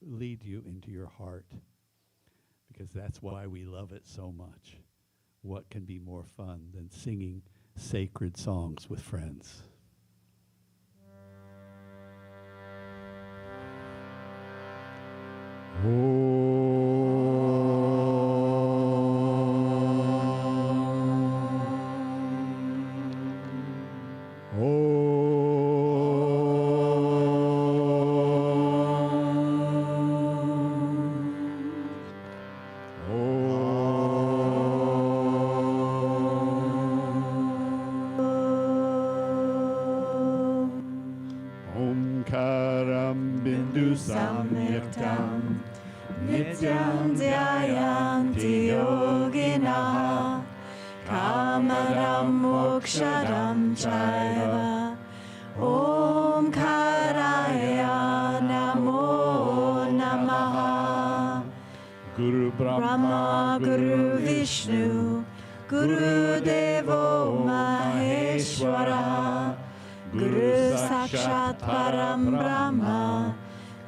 lead you into your heart, because that's why we love it so much. What can be more fun than singing sacred songs with friends? Samyaktam Nityam Dhyayanti Yoginaha Kamaram Moksharam Chaiva Om Karaya Namo Namaha. Guru Brahma Guru Vishnu Guru Devo Maheshwara Guru Sakshat Param Brahma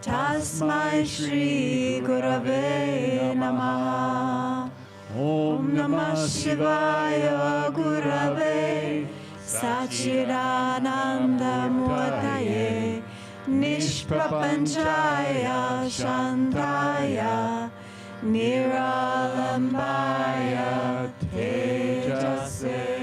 Tasmai Shri Gurave Namaha. Om Namah Shivaya Gurave Sachidananda Murtaye Nishprapanchaya Shantaya Niralambaya Tejase.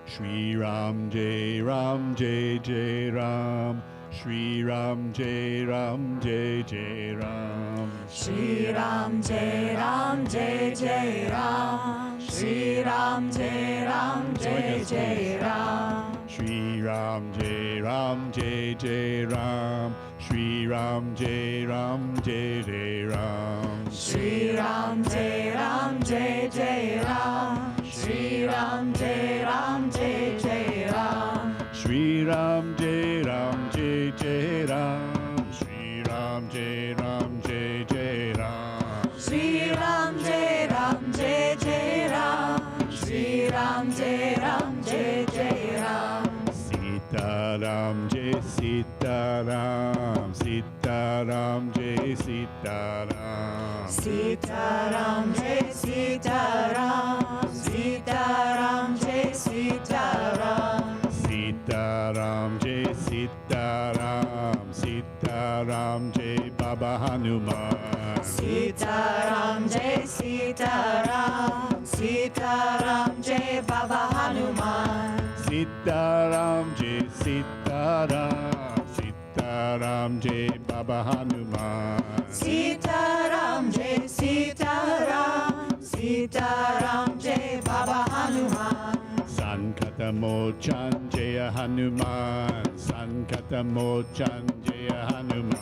Shri Ram Jai Ram Jai Jai Ram Shri Ram Jai Ram Jai Jai Ram Shri Ram Jai Ram Jai Jai Ram Shri Ram Jai Ram Jai Jai Ram Shri Ram Jai Ram Jai Jai Ram Shri Ram Jai Ram Jai Jai Ram Shri Ram Jai Ram Jai Jai Ram Shri Ram Jai Ram Jai Jai Ram Shri Ram Jai Ram Jai Jai Ram Shri Ram Jai Ram Jai Jai Ram Shri Ram Jai Ram Jai Jai Ram Shri Ram Jai Ram Jai Jai Ram Sita Ram Jai Sita Ram Sita Ram Jai Sita Ram Sita Ram Jai Sita Ram Sita Ram Jai Sita Ram Sita Ram Jai Sita Ram Sita Ram Jai Baba Hanuman Sita Ram Jai Sita Ram Sita Ram Jai Baba Hanuman Sita Ram Jai Sita Ram Sita Ram Jai Baba Hanuman Sita Ram Jai Sita Ram Sita Ram Jai Baba Hanuman Sankata Mochan Jaya Hanuman Sankata Mochan Jaya Hanuman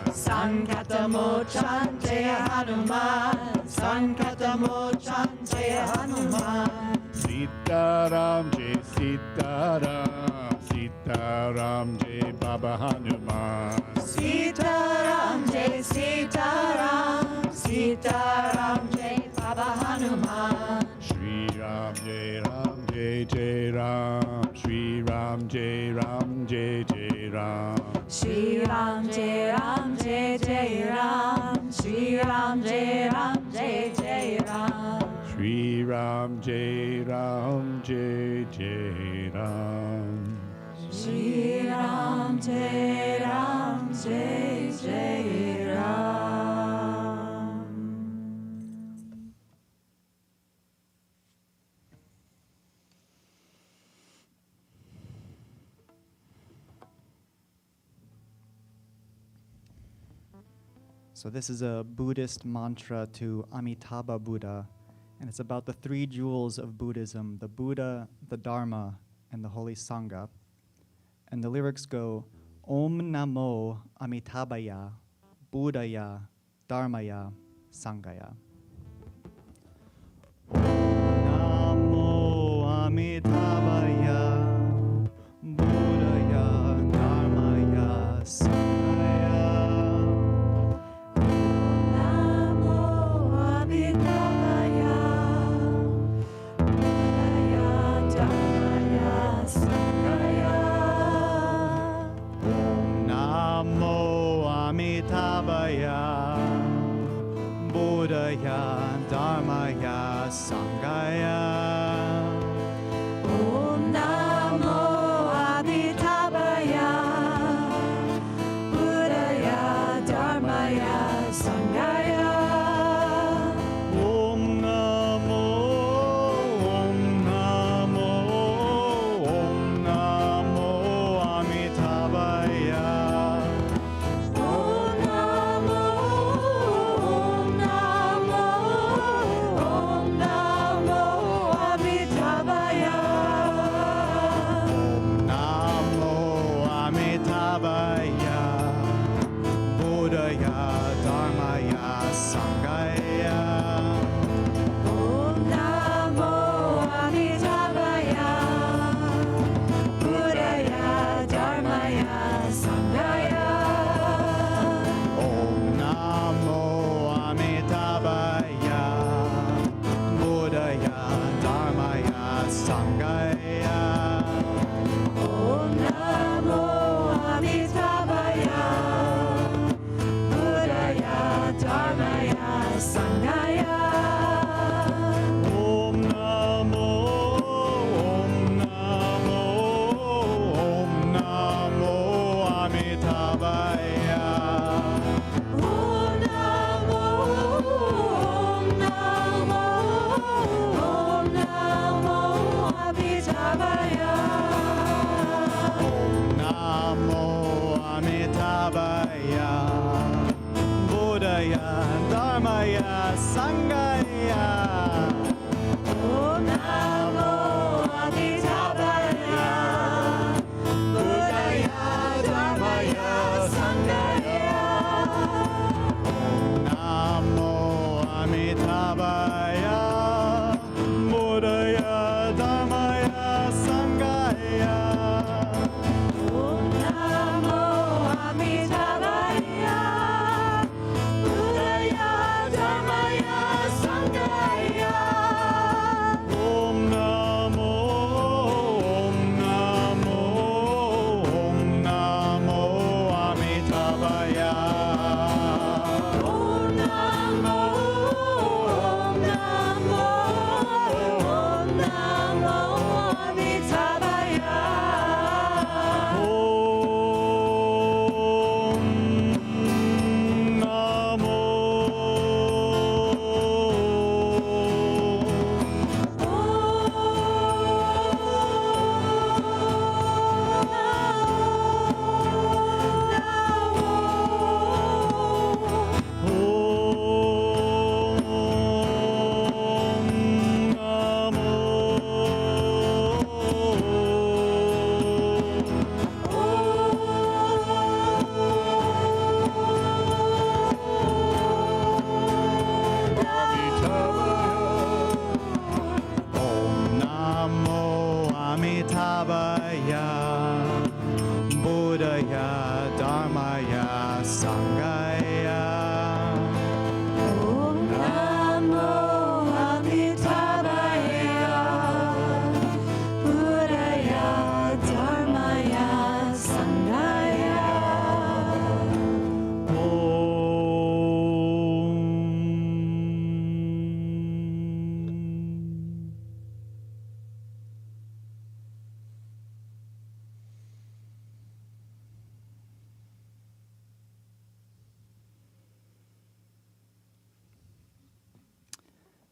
Sankata Mochan Jaya Hanuman Sankata Mochan Jaya Hanuman Sita Ram Jai Sita Ram Sita Ram Jai Baba Hanuman Sita Ram Jai Sita Ram Sita Ram Jai Baba Hanuman Shri Ram Jai Ram Jai Jai Ram Shri Ram Jai Ram Jai Jai Ram Shri Ram Jai Ram Jai Jai Ram Shri Ram Jai Ram Jai Jai Ram Shri Ram Jai Ram Jai Jai Ram Shri Ram Jai Ram Jai Jai Ram. So this is a Buddhist mantra to Amitabha Buddha, and it's about the three jewels of Buddhism, the Buddha, the Dharma, and the Holy Sangha. And the lyrics go, Om Namo Amitabhaya, Buddhaya, Dharmaya, Sanghaya. Om Namo Amitabhaya, Buddhaya, Dharmaya, Sanghaya. Namo Amitabhaya, Amitabhaya, Buddhaya, Dharmaya, Sanghaya. Om Namo Amitabhaya, Buddhaya, Dharmaya, Sanghaya.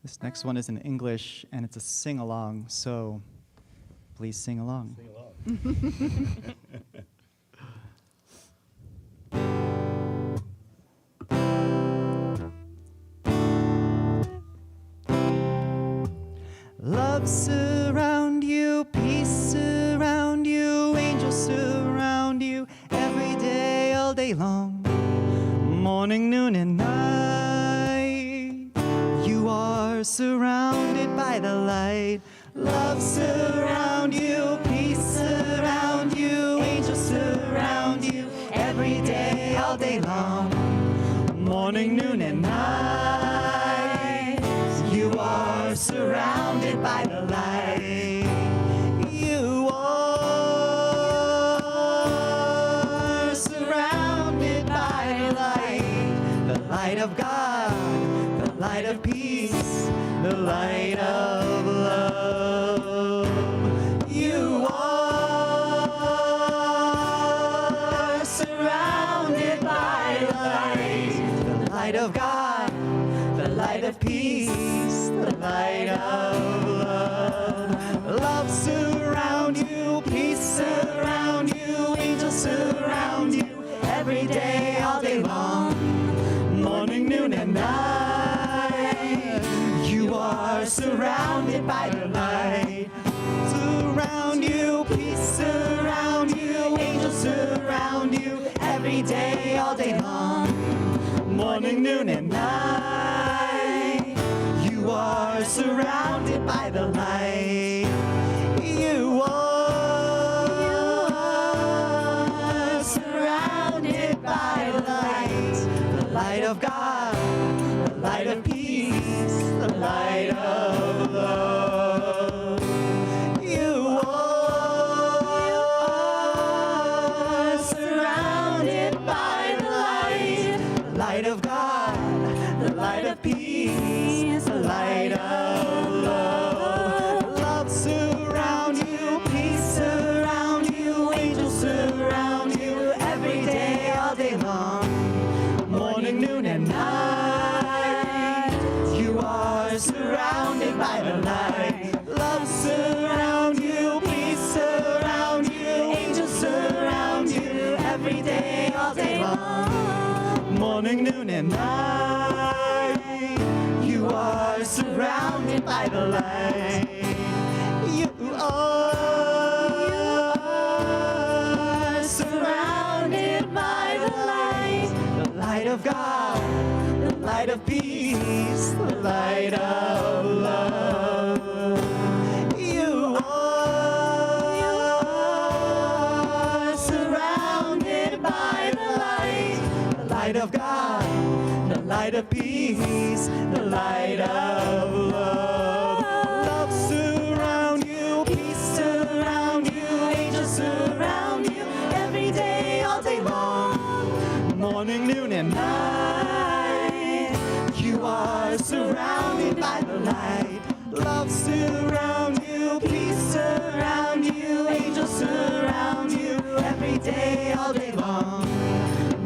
This next one is in English, and it's a sing-along, so please sing along. Love surround you, peace surround you, angels surround you, every day, all day long, morning, noon, and night. You are surrounded by the light. Love surround you, peace surround you, angels surround you, every day, all day long, morning, noon, and night. You are surrounded by the light. You are surrounded by the light of God, the light of peace, the light of love. You are surrounded by the light of God, the light of peace, the light of love. Love surround you, peace surround you, angels surround you, every day, all day long, morning, noon, and night. You are surrounded by the light. Surround you, peace surround you, angels surround you, every day, all day long, morning, noon, and night. You are surrounded by the light. You are surrounded by the light of God, the light of peace, the light of love. You are surrounded by the light of God, the light of peace, the light of love. Love surround you, peace surround you, angels surround you, every day, all day long, morning, noon, and night. You are surrounded by the light. Love surround you, peace surround you, angels surround you, every day, all day long, morning, noon, and night. You are surrounded by the light. You are surrounded by the light of God, the light of peace, the light of love. You are surrounded by the light of God, the light of peace, the light of love. Love surround you, peace surround you, angels surround you, every day, all day long, morning, noon, and night. You are surrounded by the light. Love surround you, peace surround you, angels surround you, every day, all day long,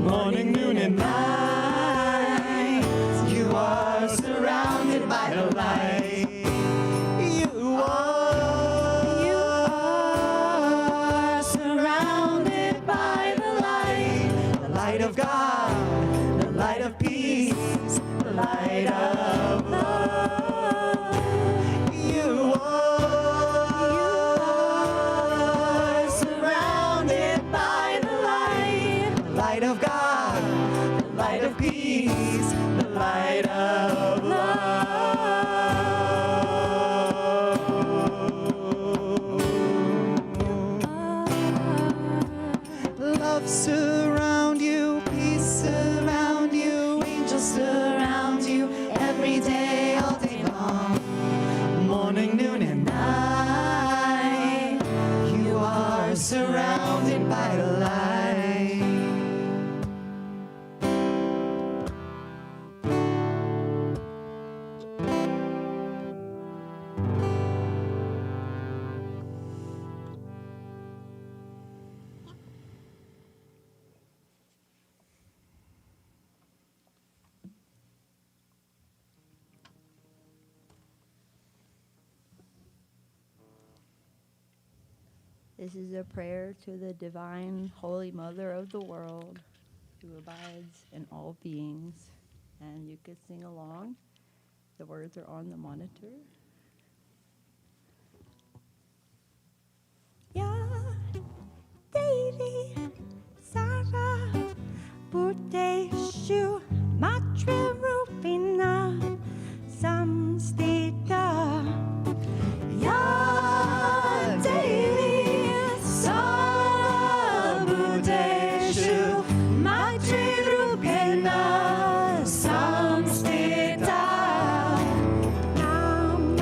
morning, noon, and night. You are surrounded by This is a prayer to the divine Holy Mother of the world who abides in all beings. And you could sing along. The words are on the monitor. Ya Devi Sara Bhuteshu Matra Rupina Samstita Ya Devi Sara Bhuteshu Matra Rupina Samstita Nam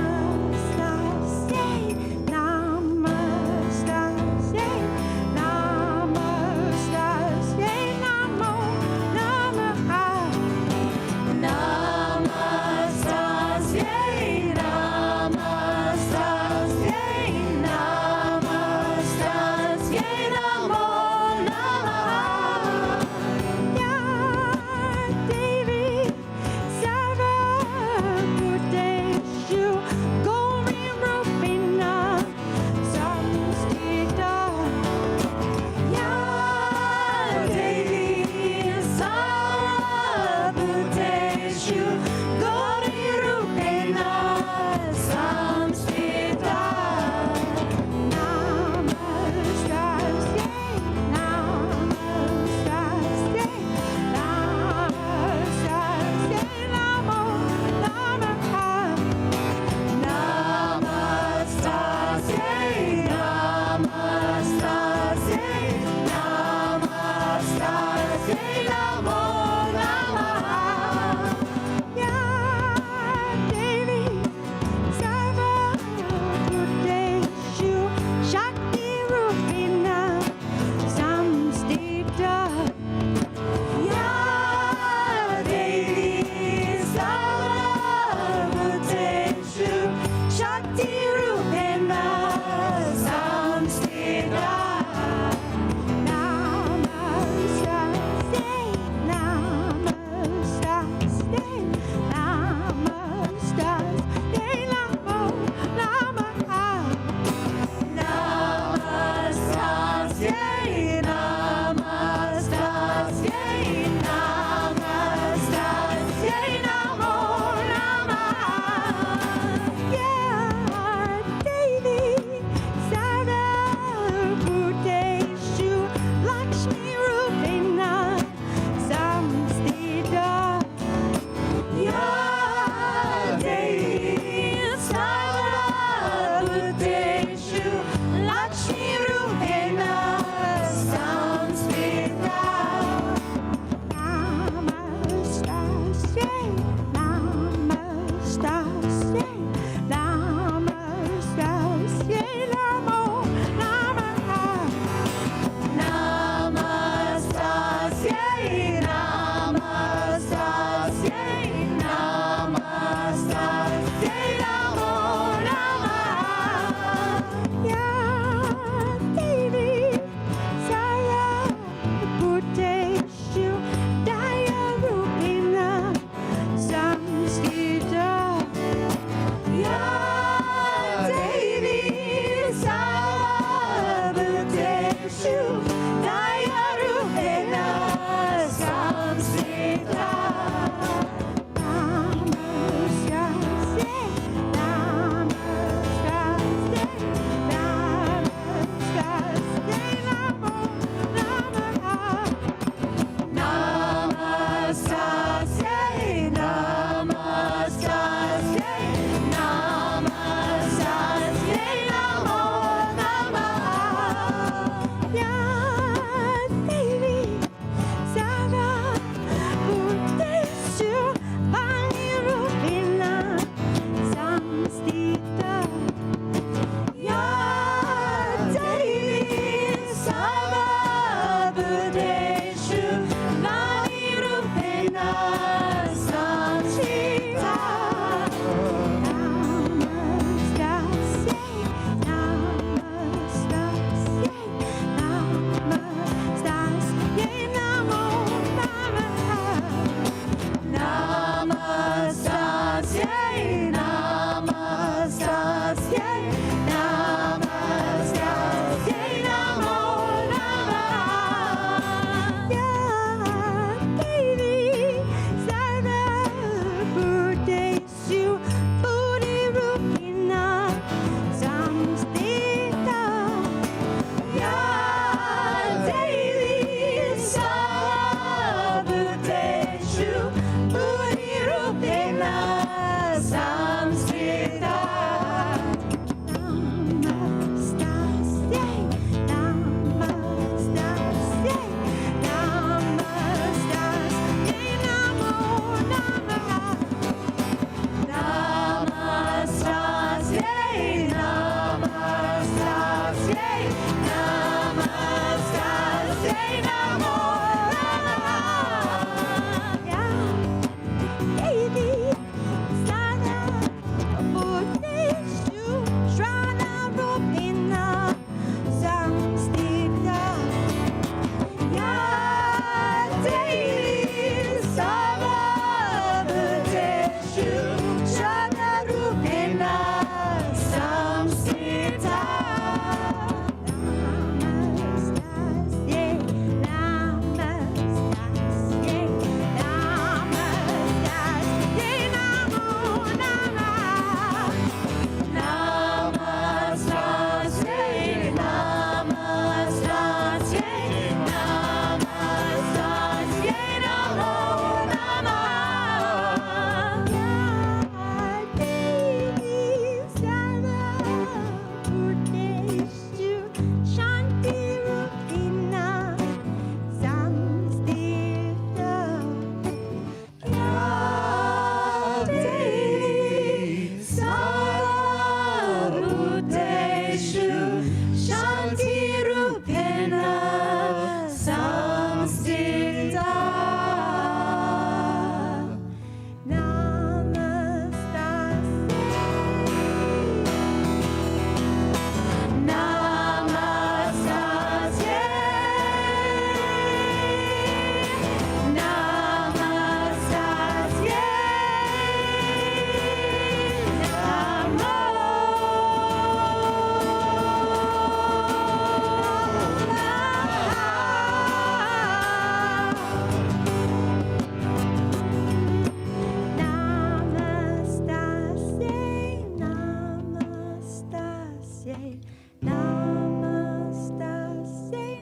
Namaste,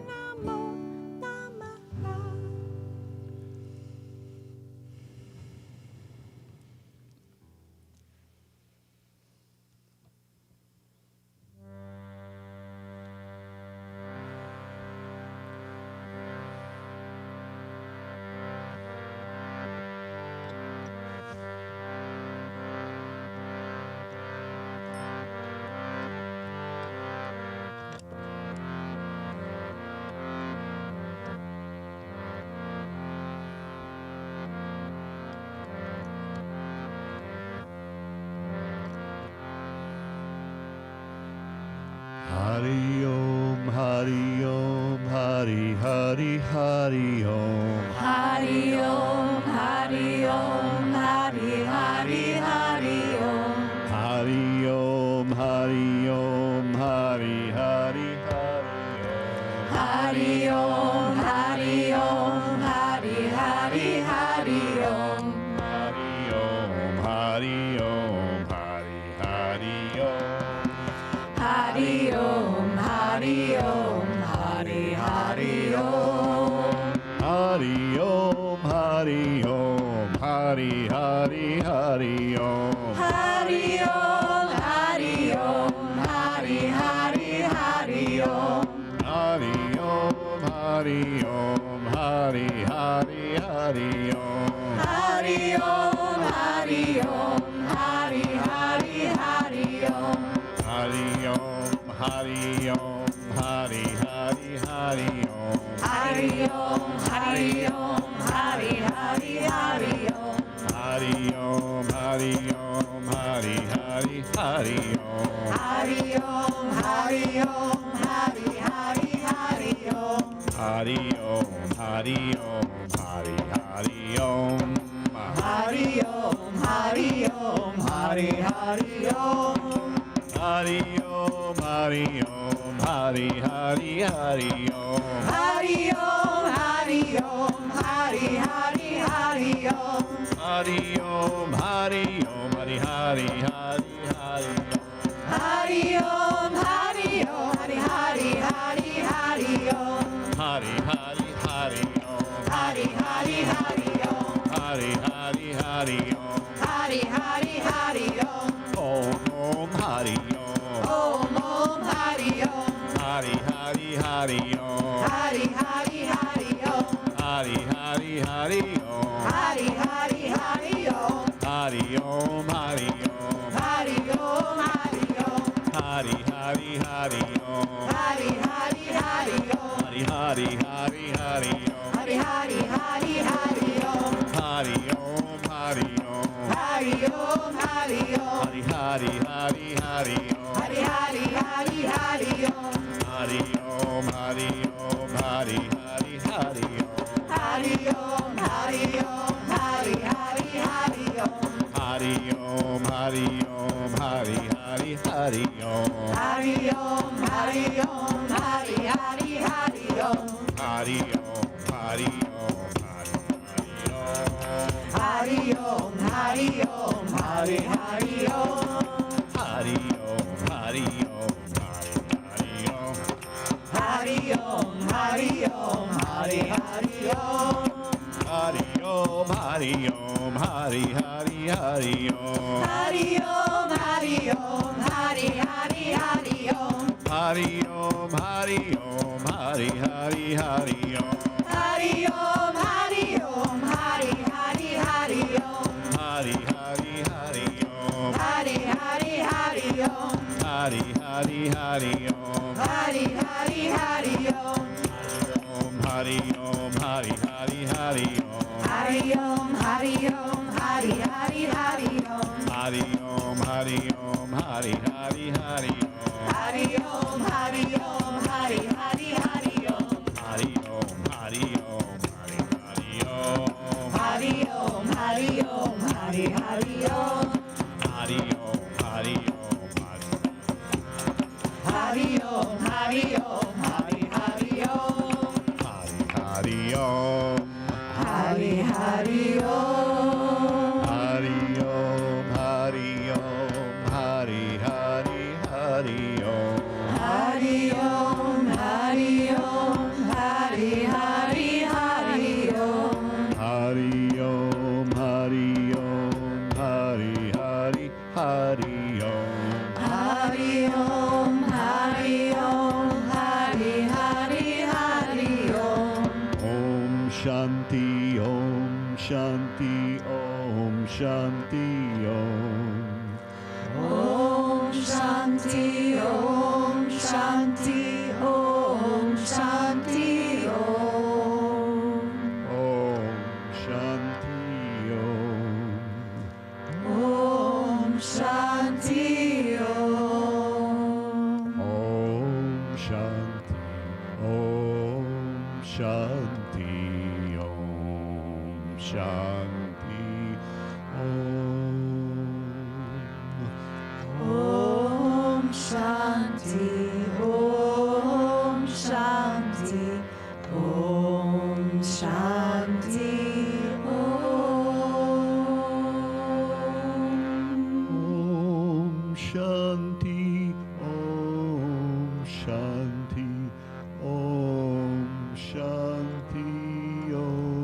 Namo Namaha. Hari Om, Hari Om, Hari Hari Hari Om. Hari Om, Hari Om, Hari Hari Hari Om. Hari Om, Hari Om, Hari Hari Hari Om. Hari Om, Hari Om, Hari Hari Hari Om. Hari Om, Hari Om, Hari Hari Om. Hari Om, Hari Om, Hari Hari Om. Hari Om, Hari Om, Hari Hari Hari Om. Hari Om, Hari Om, Hari Hari Hari Om. Hari Om, Hari Om, Hari Hari Hari Om. Hari Om, Hari Om, Hari Hari Hari Om. Hari Om, Hari Om, Hari Hari Hari Om. Hari Om, Hari Om, Hari Hari Hari Om. Hari Om, Hari Om, Hari Hari Hari Om. Hari Om, Hari Om, Hari Hari Hari Om. Hari Om, Hari Om, Hari Hari Om. Hari Om, Hari Om, Hari Hari Om. Hari Om, Hari Om, Hari Hari Hari Om. Hari Om, Hari Om, Hari Hari Hari Om. Hari Om, Hari Om, Hari Hari Hari Hari Om. Hari Om, Hari Om, Hari Hari Hari Hari Om. Hari Hari Hari Om. Hari Hari Hari Om. Hari Hari Hari Om. Hari Hari Hari Om. Om Hari Om. Om Om Hari Om. Hari Hari Hari Om. Hari Hari Hari Om. Hari Hari Hari Om. Hari Hari Hari Om. Hari Om Hari Om. Hari Om Hari Om. Hari Hari Hari Om. Hari Hari Hari Om. Hari Hari Hari Hari Om. Hari Hari Hari Hari Om. Hari Om Hari Om. Hari Om Hari Om. Hari Hari Hari Hari Om. Hari Hari Hari Hari Om. Hari Om Hari Om. Hari Hari Hari Om. Hari Om Hari Om. Hari Hari Hari Om. Hari Om Hari Om. Hari Hari Hari Om. Hari Om Hari Om. Hari Hari Hari Om. Hari Om Hari Om. Hari Hari Om. Hari Om Hari Om. Hari Hari Om. Hari Om Hari Om. Hari Hari Om. Hari Om Hari Om. Hari Hari Om. Hari Om Hari Om. Hari Hari Hari Om. Hari Om Hari Om. Hari Hari Hari Om. Hari Om Hari Om. Hari Hari Hari Om. Hari Om Hari Om. Hari Hari Hari Om. Hari Hari Hari Om. Hari Hari Hari Om. Hari Hari Hari Om. Hari Hari Hari Om. Om Hari Om. Hari Hari Hari Om. Hari Om Hari Om. Hari Hari Hari Om. Hari Om Hari Om. Hari Hari Hari Om. Hari Om Hari Om. Hari Hari Hari Om. Hari Om Hari Om. Hari Hari Om. Hari Om Hari Om. Hari Hari Om. Hari Om Hari Om. Hari Om Hari Om. Hari Hari Om. Hari Om. Hari Hari Om. Hari Om Hari Om. Hari Hari Hari Om. Hari Om, Hari Om, Hari Hari Hari Om. Hari Om, Hari Om, Hari Hari Hari Om. Hari Om, Hari Om, Hari Hari Hari Om. Om Shanti, Om Shanti, Om Shanti, Om. Om Shanti, Om Shanti, Om Shanti, Om. Om Shanti, Om. Om Shanti, Om. Om Shanti, Om Shanti, Om Shanti, Om. Om Shanti, Om Shanti, Om Shanti, Om. Om Shanti, Om Shanti, Om Shanti, Om.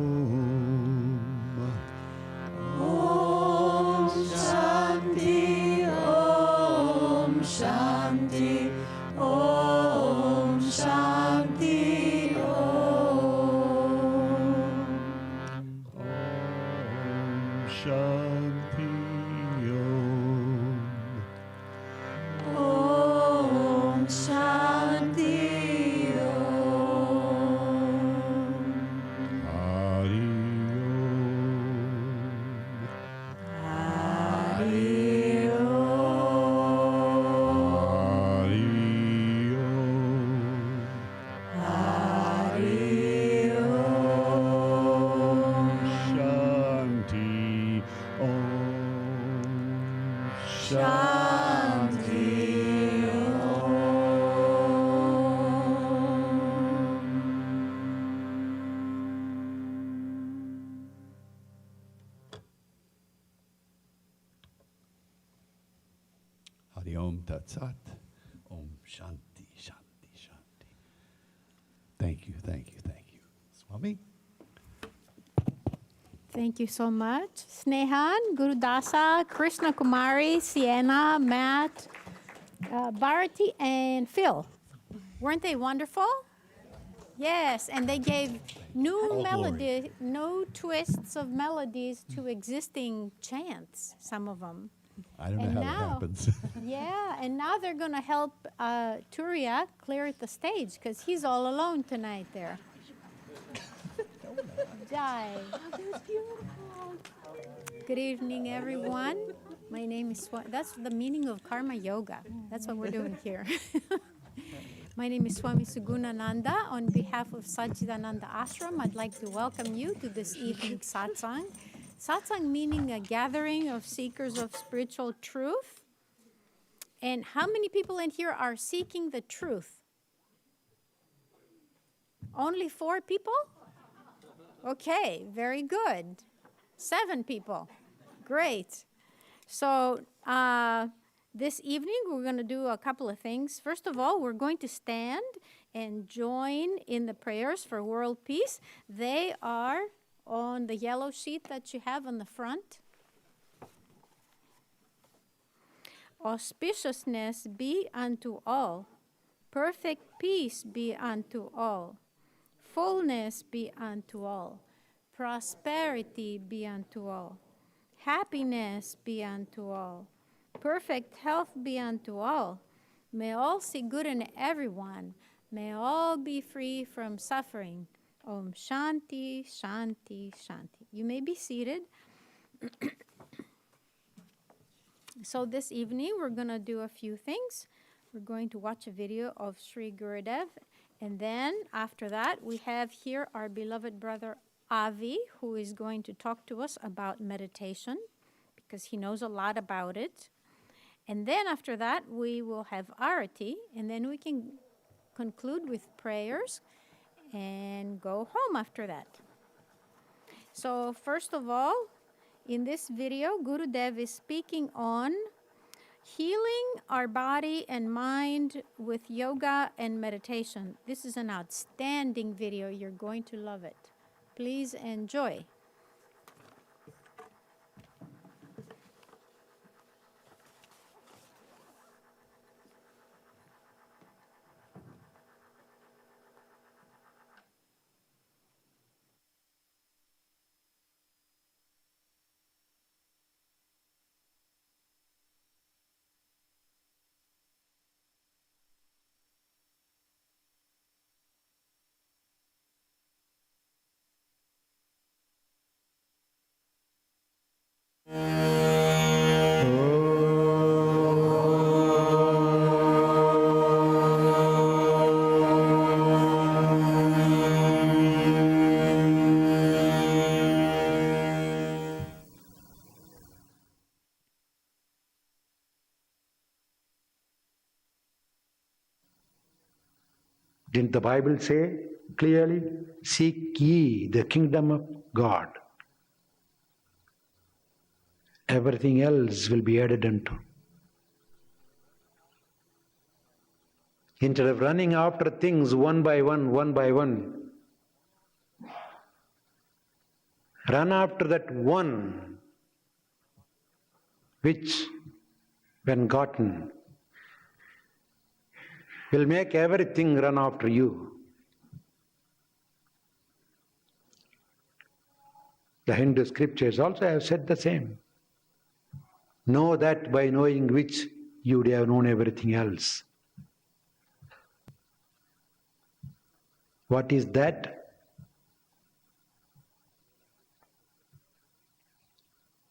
Om Shanti, Om Shanti, Om Shanti, Om. Om Shanti, Om. Om Shanti, Om. Hari Om. Hari Om. Hari Om. Hari Om. Shanti, Om Shanti, Hari Om Tat Sat. Om Shanti, Shanti, Shanti. Thank you, thank you, thank you. Swami? Thank you so much. Snehan, Gurudasa, Krishna Kumari, Sienna, Matt, Bharati, and Phil. Weren't they wonderful? Yes, and they gave new All melody, new twists of melodies to existing chants, some of them. I don't know And how now- that happens. Yeah, and now they're going to help Turiya clear the stage because he's all alone tonight there. Jai. Good evening, everyone. My name is that's the meaning of karma yoga. That's what we're doing here. My name is Swami Sugunananda. On behalf of Sajjidananda Ashram, I'd like to welcome you to this evening satsang. Satsang meaning a gathering of seekers of spiritual truth. And how many people in here are seeking the truth? Only 4 people? Okay, very good. 7 people. Great. So this evening we're going to do a couple of things. First of all, we're going to stand and join in the prayers for world peace. They are on the yellow sheet that you have on the front. Auspiciousness be unto all. Perfect peace be unto all. Fullness be unto all. Prosperity be unto all. Happiness be unto all. Perfect health be unto all. May all see good in everyone. May all be free from suffering. Om Shanti, Shanti, Shanti. You may be seated. So this evening we're going to do a few things. We're going to watch a video of Sri Gurudev. And then after that, we have here our beloved brother Avi, who is going to talk to us about meditation because he knows a lot about it. And then after that, we will have Arati, and then we can conclude with prayers and go home after that. So first of all, in this video, Gurudev is speaking on Healing our body and mind with yoga and meditation. This is an outstanding video. You're going to love it. Please enjoy. Didn't the Bible say clearly, seek ye the kingdom of God? Everything else will be added unto. Instead of running after things one by one, run after that one which, when gotten, will make everything run after you. The Hindu scriptures also have said the same. Know that by knowing which you would have known everything else. What is that?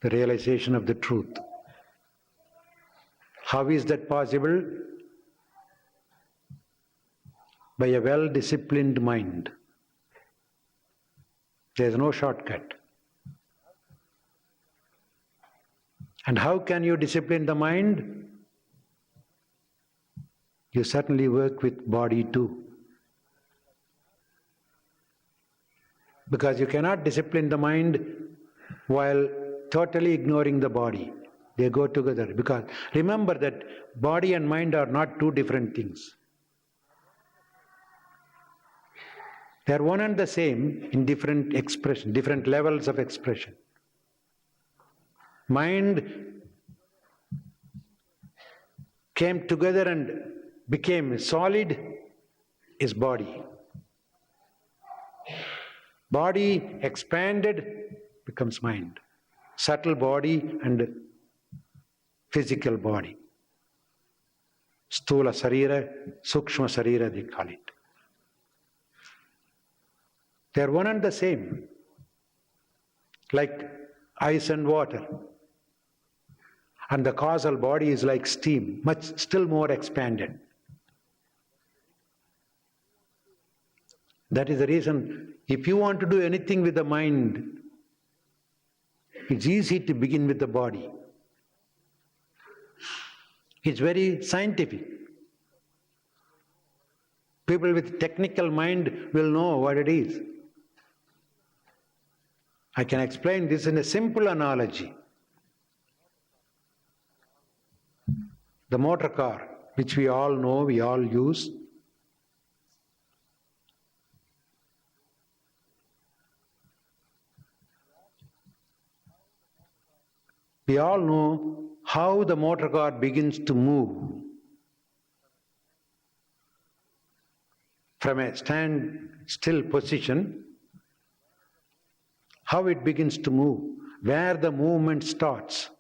The realization of the truth. How is that possible? By a well-disciplined mind. There is no shortcut. And how can you discipline the mind? You certainly work with body too. Because you cannot discipline the mind while totally ignoring the body. They go together. Because remember that body and mind are not two different things. They are one and the same in different expression, different levels of expression. Mind came together and became solid is body. Body expanded becomes mind. Subtle body and physical body. Stula sarira, sukshma sarira they call it. They are one and the same. Like ice and water. And the causal body is like steam, much still more expanded. That is the reason, if you want to do anything with the mind, it's easy to begin with the body. It's very scientific. People with technical mind will know what it is. I can explain this in a simple analogy. The motor car, which we all know, we all use, we all know how the motor car begins to move from a stand-still position, how it begins to move, where the movement starts.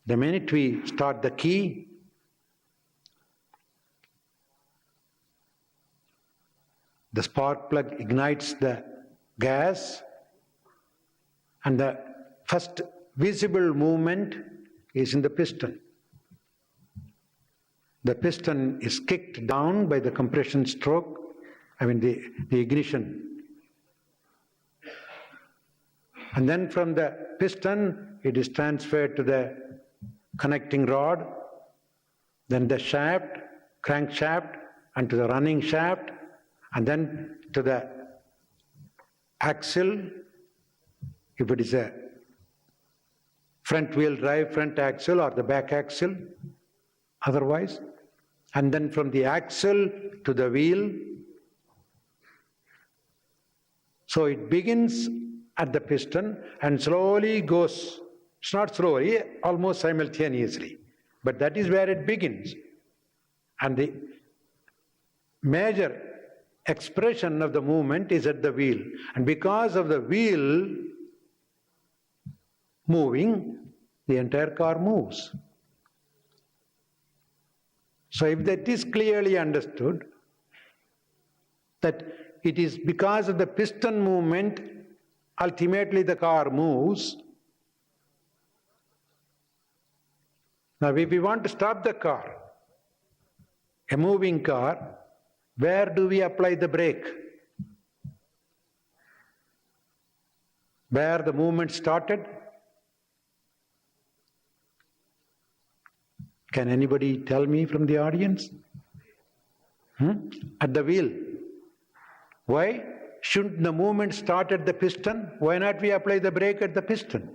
The minute we start the key, the spark plug ignites the gas, and the first visible movement is in the piston. The piston is kicked down by the compression stroke, the ignition. And then from the piston, it is transferred to the connecting rod, then the shaft, crankshaft, and to the running shaft, and then to the axle, if it is a front wheel drive, front axle or the back axle, otherwise. And then from the axle to the wheel. So it begins at the piston and slowly goes, it's not slowly, almost simultaneously. But that is where it begins. And the major expression of the movement is at the wheel. And because of the wheel moving, the entire car moves. So if that is clearly understood, that it is because of the piston movement, ultimately the car moves. Now if we want to stop the car, a moving car, where do we apply the brake? Where the movement started? Can anybody tell me from the audience? At the wheel. Why? Shouldn't the movement start at the piston? Why not we apply the brake at the piston?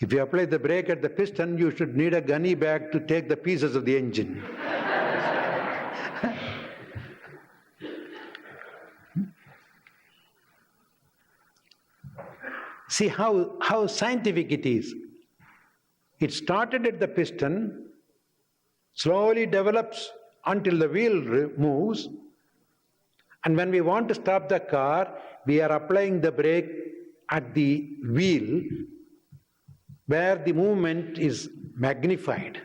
If you apply the brake at the piston, you should need a gunny bag to take the pieces of the engine. See how scientific it is. It started at the piston, slowly develops until the wheel moves, and when we want to stop the car, we are applying the brake at the wheel, where the movement is magnified,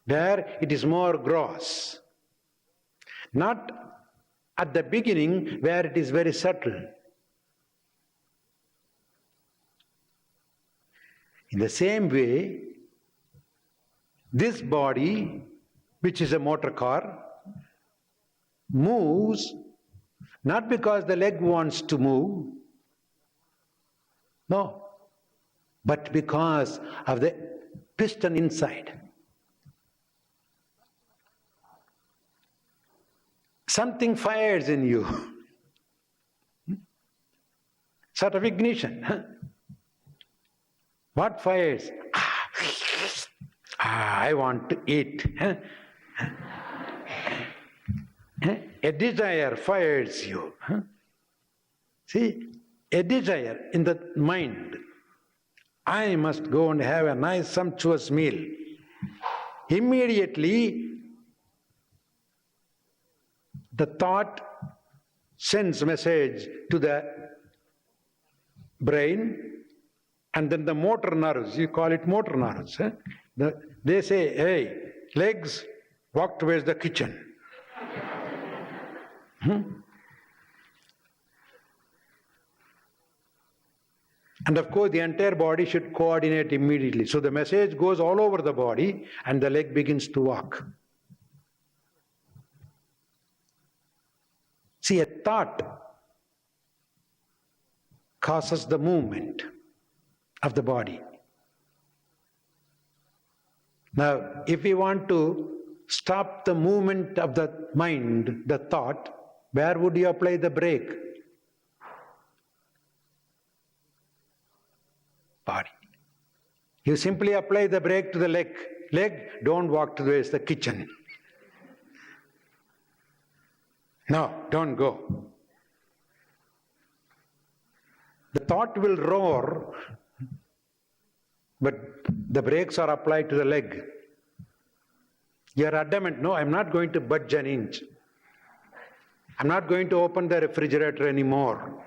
where it is more gross. Not at the beginning, where it is very subtle. In the same way, this body, which is a motor car, moves not because the leg wants to move, no, but because of the piston inside. Something fires in you, sort of ignition. What fires? I want to eat. A desire fires you. See, a desire in the mind. I must go and have a nice sumptuous meal. Immediately, the thought sends a message to the brain, and then the motor nerves, you call it motor nerves. They say, hey, legs, walk towards the kitchen. And of course, the entire body should coordinate immediately. So the message goes all over the body and the leg begins to walk. See, a thought causes the movement of the body. Now, if we want to stop the movement of the mind, the thought, where would you apply the brake? Body. You simply apply the brake to the leg. Leg, don't walk towards the kitchen. No, don't go. The thought will roar, but the brakes are applied to the leg. You are adamant, no, I'm not going to budge an inch. I'm not going to open the refrigerator anymore.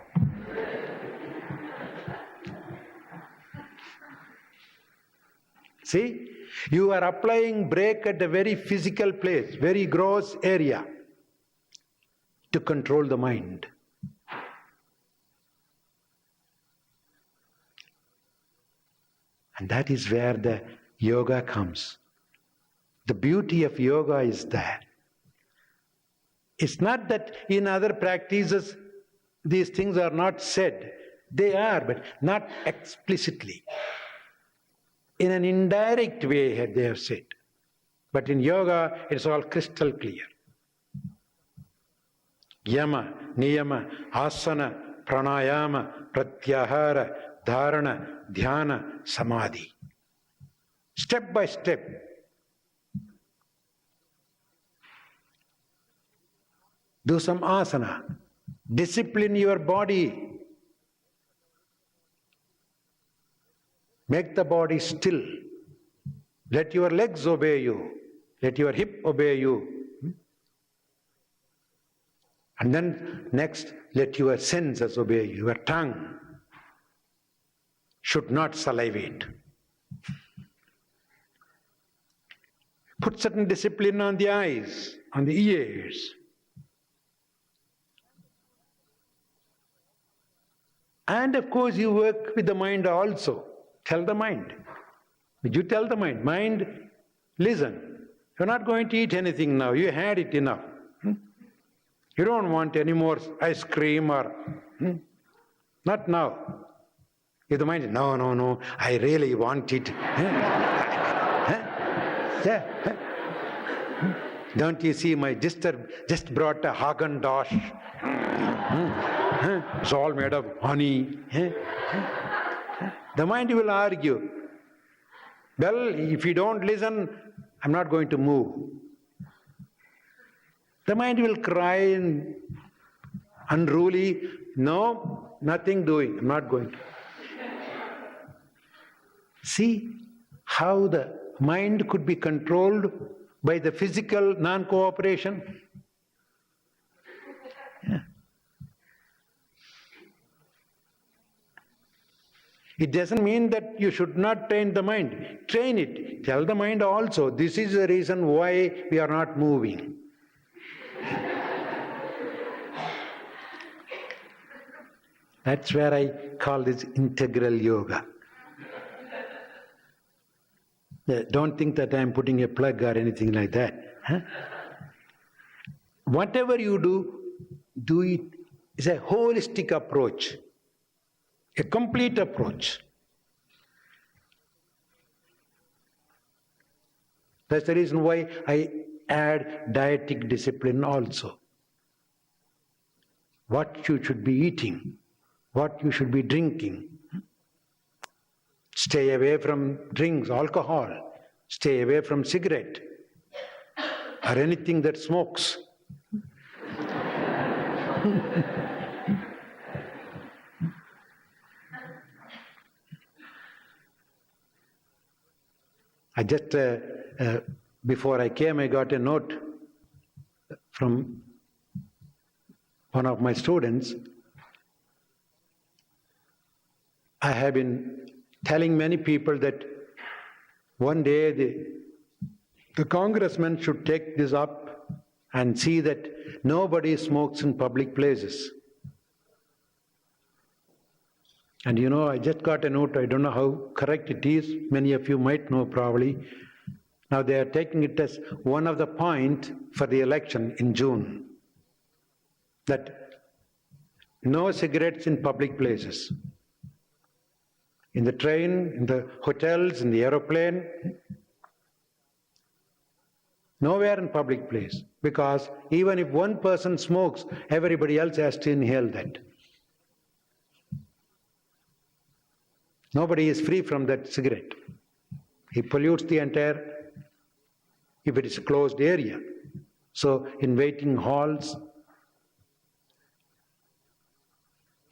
See, you are applying brake at a very physical place, very gross area to control the mind. And that is where the yoga comes. The beauty of yoga is that. It's not that in other practices these things are not said. They are, but not explicitly. In an indirect way they have said. But in yoga, it's all crystal clear. Yama, niyama, asana, pranayama, pratyahara, dharana, dhyana, samadhi. Step by step. Do some asana. Discipline your body. Make the body still. Let your legs obey you. Let your hip obey you. And then next, let your senses obey you. Your tongue should not salivate. Put certain discipline on the eyes, on the ears. And of course, you work with the mind also. Tell the mind. You tell the mind, mind, listen. You're not going to eat anything now. You had it enough. You don't want any more ice cream or... Not now. If the mind is, no, I really want it. Yeah. Don't you see my sister just brought a Haagen-Dazs? It's all made of honey. The mind will argue. Well, if you don't listen, I'm not going to move. The mind will cry and unruly. No, nothing doing. I'm not going to. See how the mind could be controlled by the physical non-cooperation? Yeah. It doesn't mean that you should not train the mind. Train it. Tell the mind also, this is the reason why we are not moving. That's where I call this integral yoga. Don't think that I'm putting a plug or anything like that. Whatever you do it is a holistic approach, a complete approach. That's the reason why I add dietetic discipline also. What you should be eating, what you should be drinking. Stay away from drinks, alcohol. Stay away from cigarette or anything that smokes. I just, before I came, I got a note from one of my students. I have been telling many people that one day the congressman should take this up and see that nobody smokes in public places. And you know, I just got a note, I don't know how correct it is, many of you might know probably. Now they are taking it as one of the points for the election in June, that no cigarettes in public places. In the train, in the hotels, in the aeroplane, nowhere in public place. Because even if one person smokes, everybody else has to inhale that. Nobody is free from that cigarette. He pollutes the entire, if it is a closed area. So in waiting halls,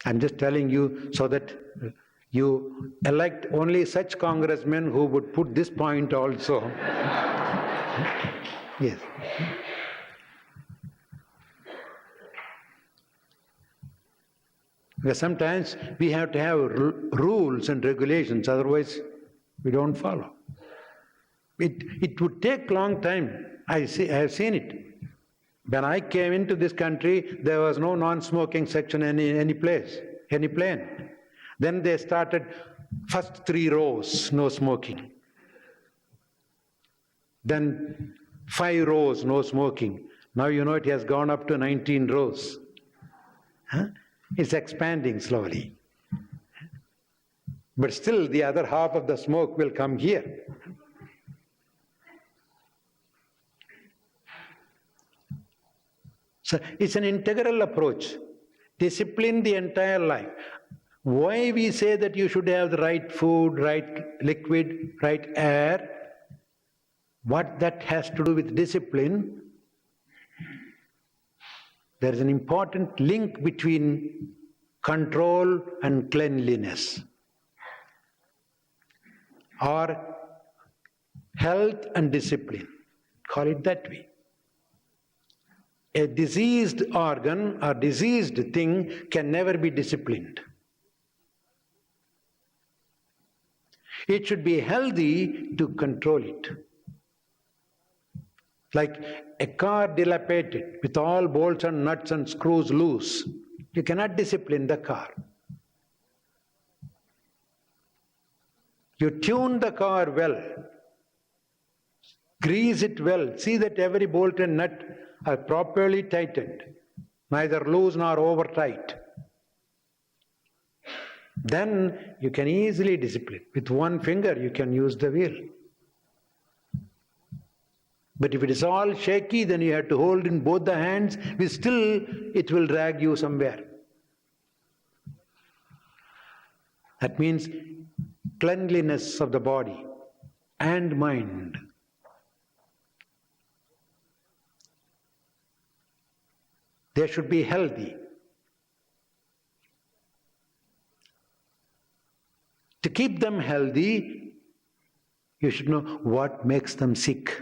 I'm just telling you so that you elect only such congressmen who would put this point also. Yes. Because sometimes we have to have rules and regulations, otherwise we don't follow. It would take long time. I have seen it. When I came into this country, there was no non-smoking section any place, any plane. Then they started first 3 rows, no smoking. Then 5 rows, no smoking. Now you know it has gone up to 19 rows. It's expanding slowly. But still the other half of the smoke will come here. So it's an integral approach. discipline the entire life. Why we say that you should have the right food, right liquid, right air, what that has to do with discipline, there is an important link between control and cleanliness, or health and discipline. Call it that way. A diseased organ or diseased thing can never be disciplined. It should be healthy to control it. Like a car dilapidated with all bolts and nuts and screws loose, you cannot discipline the car. You tune the car well, grease it well, see that every bolt and nut are properly tightened, neither loose nor over tight. Then you can easily discipline. With one finger you can use the wheel. But if it is all shaky, then you have to hold in both the hands, still it will drag you somewhere. That means cleanliness of the body and mind. They should be healthy. To keep them healthy, you should know what makes them sick.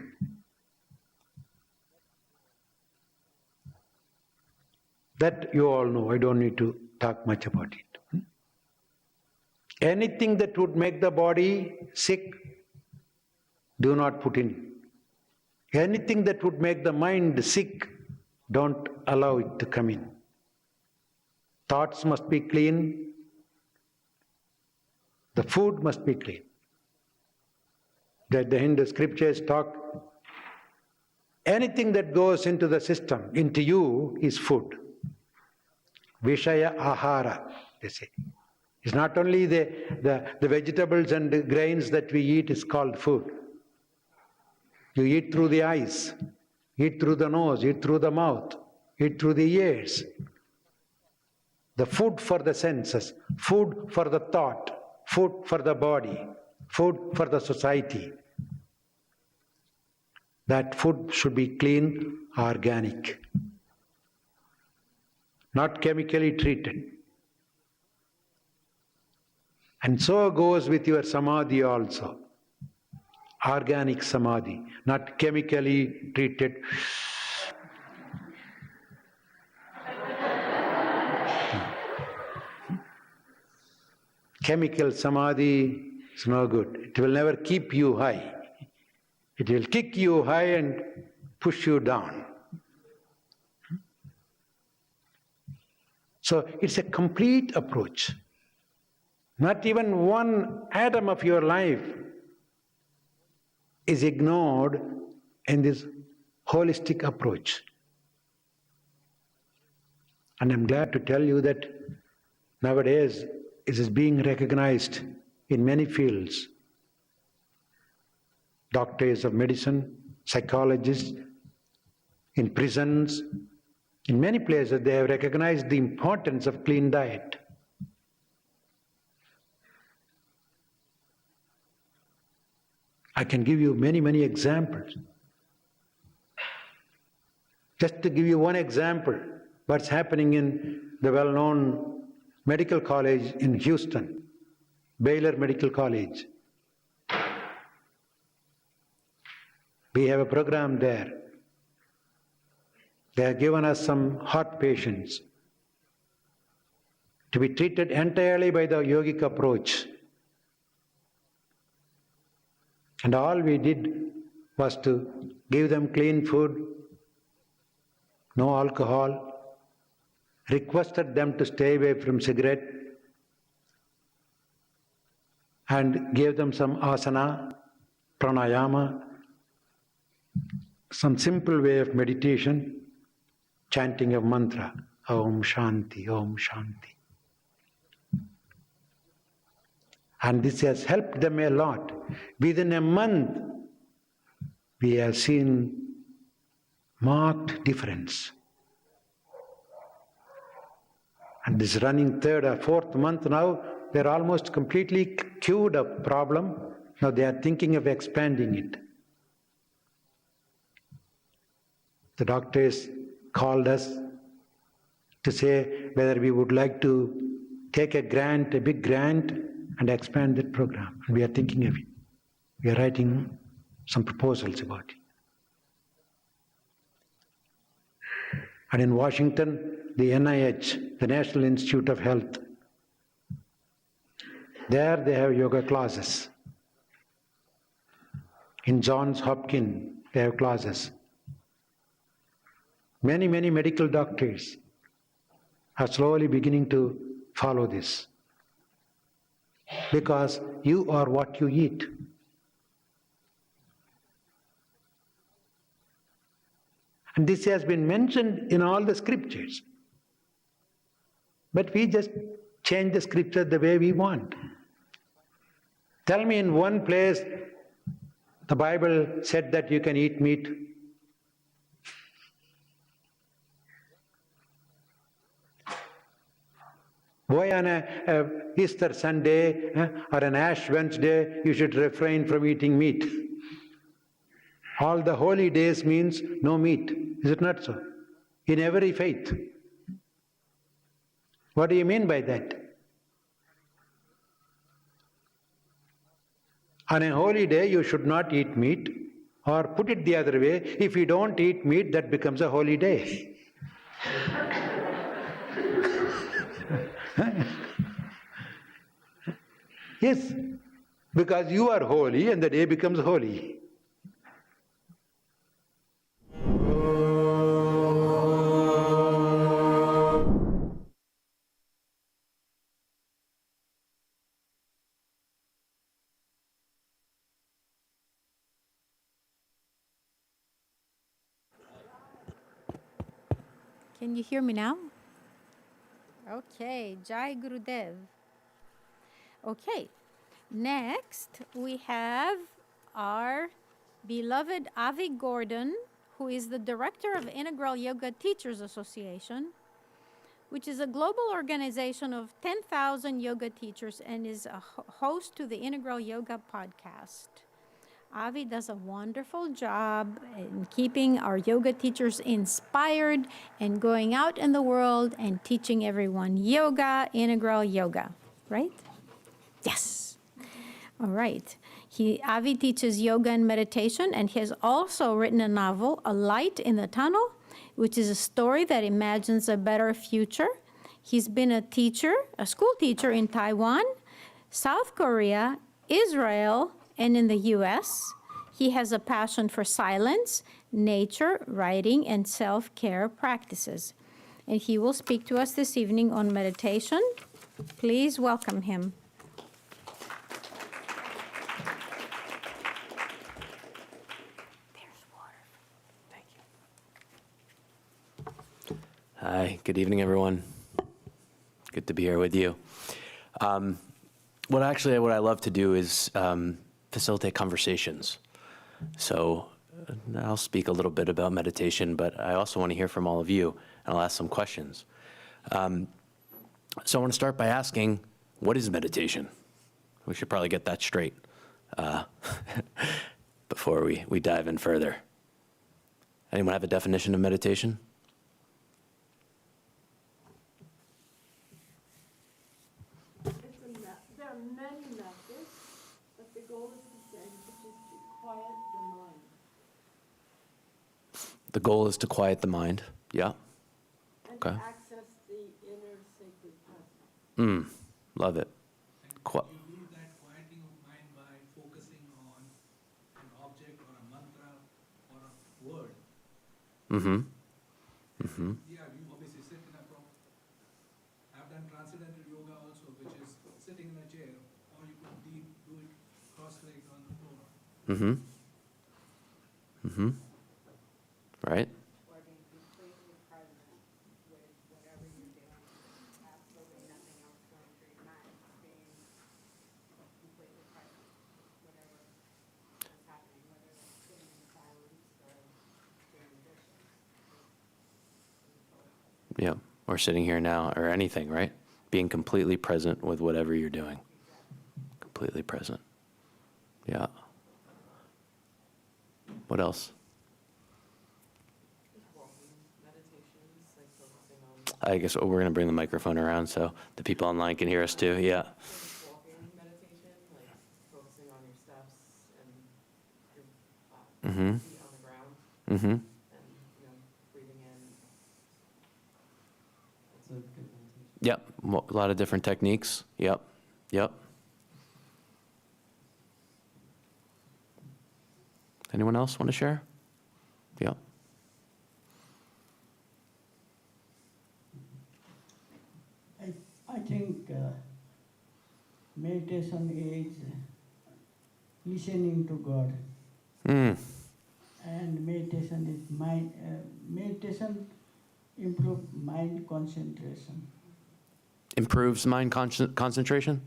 That you all know, I don't need to talk much about it. Anything that would make the body sick, do not put in. Anything that would make the mind sick, don't allow it to come in. Thoughts must be clean. The food must be clean. That the Hindu scriptures talk, anything that goes into the system, into you, is food. Vishaya ahara, they say. It's not only the vegetables and the grains that we eat is called food. You eat through the eyes, eat through the nose, eat through the mouth, eat through the ears. The food for the senses, food for the thought, food for the body, food for the society. That food should be clean, organic, not chemically treated. And so goes with your samadhi also. Organic samadhi, not chemically treated. Chemical samadhi is no good. It will never keep you high. It will kick you high and push you down. So it's a complete approach. Not even one atom of your life is ignored in this holistic approach. And I'm glad to tell you that nowadays it is being recognized in many fields. Doctors of medicine, psychologists, in prisons, in many places they have recognized the importance of clean diet. I can give you many, many examples. Just to give you one example, what's happening in the well-known medical college in Houston, Baylor Medical College. We have a program there. They have given us some heart patients to be treated entirely by the yogic approach. And all we did was to give them clean food, no alcohol, requested them to stay away from cigarette, and gave them some asana, pranayama, some simple way of meditation, chanting of mantra, Om Shanti, Om Shanti. And this has helped them a lot. Within a month, we have seen marked difference. And this running third or fourth month now, they're almost completely cured of problem. Now they are thinking of expanding it. The doctors called us to say whether we would like to take a grant, a big grant, and expand that program. And we are thinking of it. We are writing some proposals about it. And in Washington, the NIH, the National Institute of Health, there they have yoga classes. In Johns Hopkins, they have classes. Many, many medical doctors are slowly beginning to follow this. Because you are what you eat. And this has been mentioned in all the scriptures. But we just change the scripture the way we want. Tell me in one place the Bible said that you can eat meat. Why on a Easter Sunday or an Ash Wednesday you should refrain from eating meat? All the holy days means no meat. Is it not so? In every faith. What do you mean by that? On a holy day you should not eat meat, or put it the other way, if you don't eat meat, that becomes a holy day. Yes, because you are holy and the day becomes holy. Can you hear me now? Okay, Jai Gurudev. Okay, next we have our beloved Avi Gordon, who is the director of Integral Yoga Teachers Association, which is a global organization of 10,000 yoga teachers and is a host to the Integral Yoga podcast. Avi does a wonderful job in keeping our yoga teachers inspired and going out in the world and teaching everyone yoga, integral yoga, right? Yes. All right. Avi teaches yoga and meditation, and he has also written a novel, A Light in the Tunnel, which is a story that imagines a better future. He's been a teacher, a school teacher in Taiwan, South Korea, Israel, and in the US. He has a passion for silence, nature, writing, and self-care practices. And he will speak to us this evening on meditation. Please welcome him. There's water. Thank you. Hi, good evening, everyone. Good to be here with you. What I love to do is facilitate conversations. So I'll speak a little bit about meditation, but I also want to hear from all of you, and I'll ask some questions. So I want to start by asking, what is meditation? We should probably get that straight before we dive in further. Anyone have a definition of meditation? There are many methods, but the goal is the same, which is to quiet the mind. The goal is to quiet the mind. Yeah. And Okay. to access the inner sacred presence. Love it. You do that quieting of mind by focusing on an object or a mantra or a word. Yeah, you obviously sit in a I've done transcendental yoga also, which is sitting in a chair, or you could do it cross-legged on the floor. Right? Or being completely present with whatever you're doing, absolutely nothing else going through your mind, being completely present, whatever is happening, whether it's sitting in silence or doing dishes. Yeah. or sitting here now or anything, right? Being completely present with whatever you're doing. Completely present. Yeah. What else? I guess we're going to bring the microphone around so the people online can hear us too. Yeah. Walking meditation, like focusing on your steps and your feet on the ground, Mm-hmm. and breathing in. That's a good meditation. Yep. A lot of different techniques. Yep. Yep. Anyone else want to share? Yep. I think meditation is listening to God, and meditation is mind. Meditation improve mind concentration. Improves mind concentration?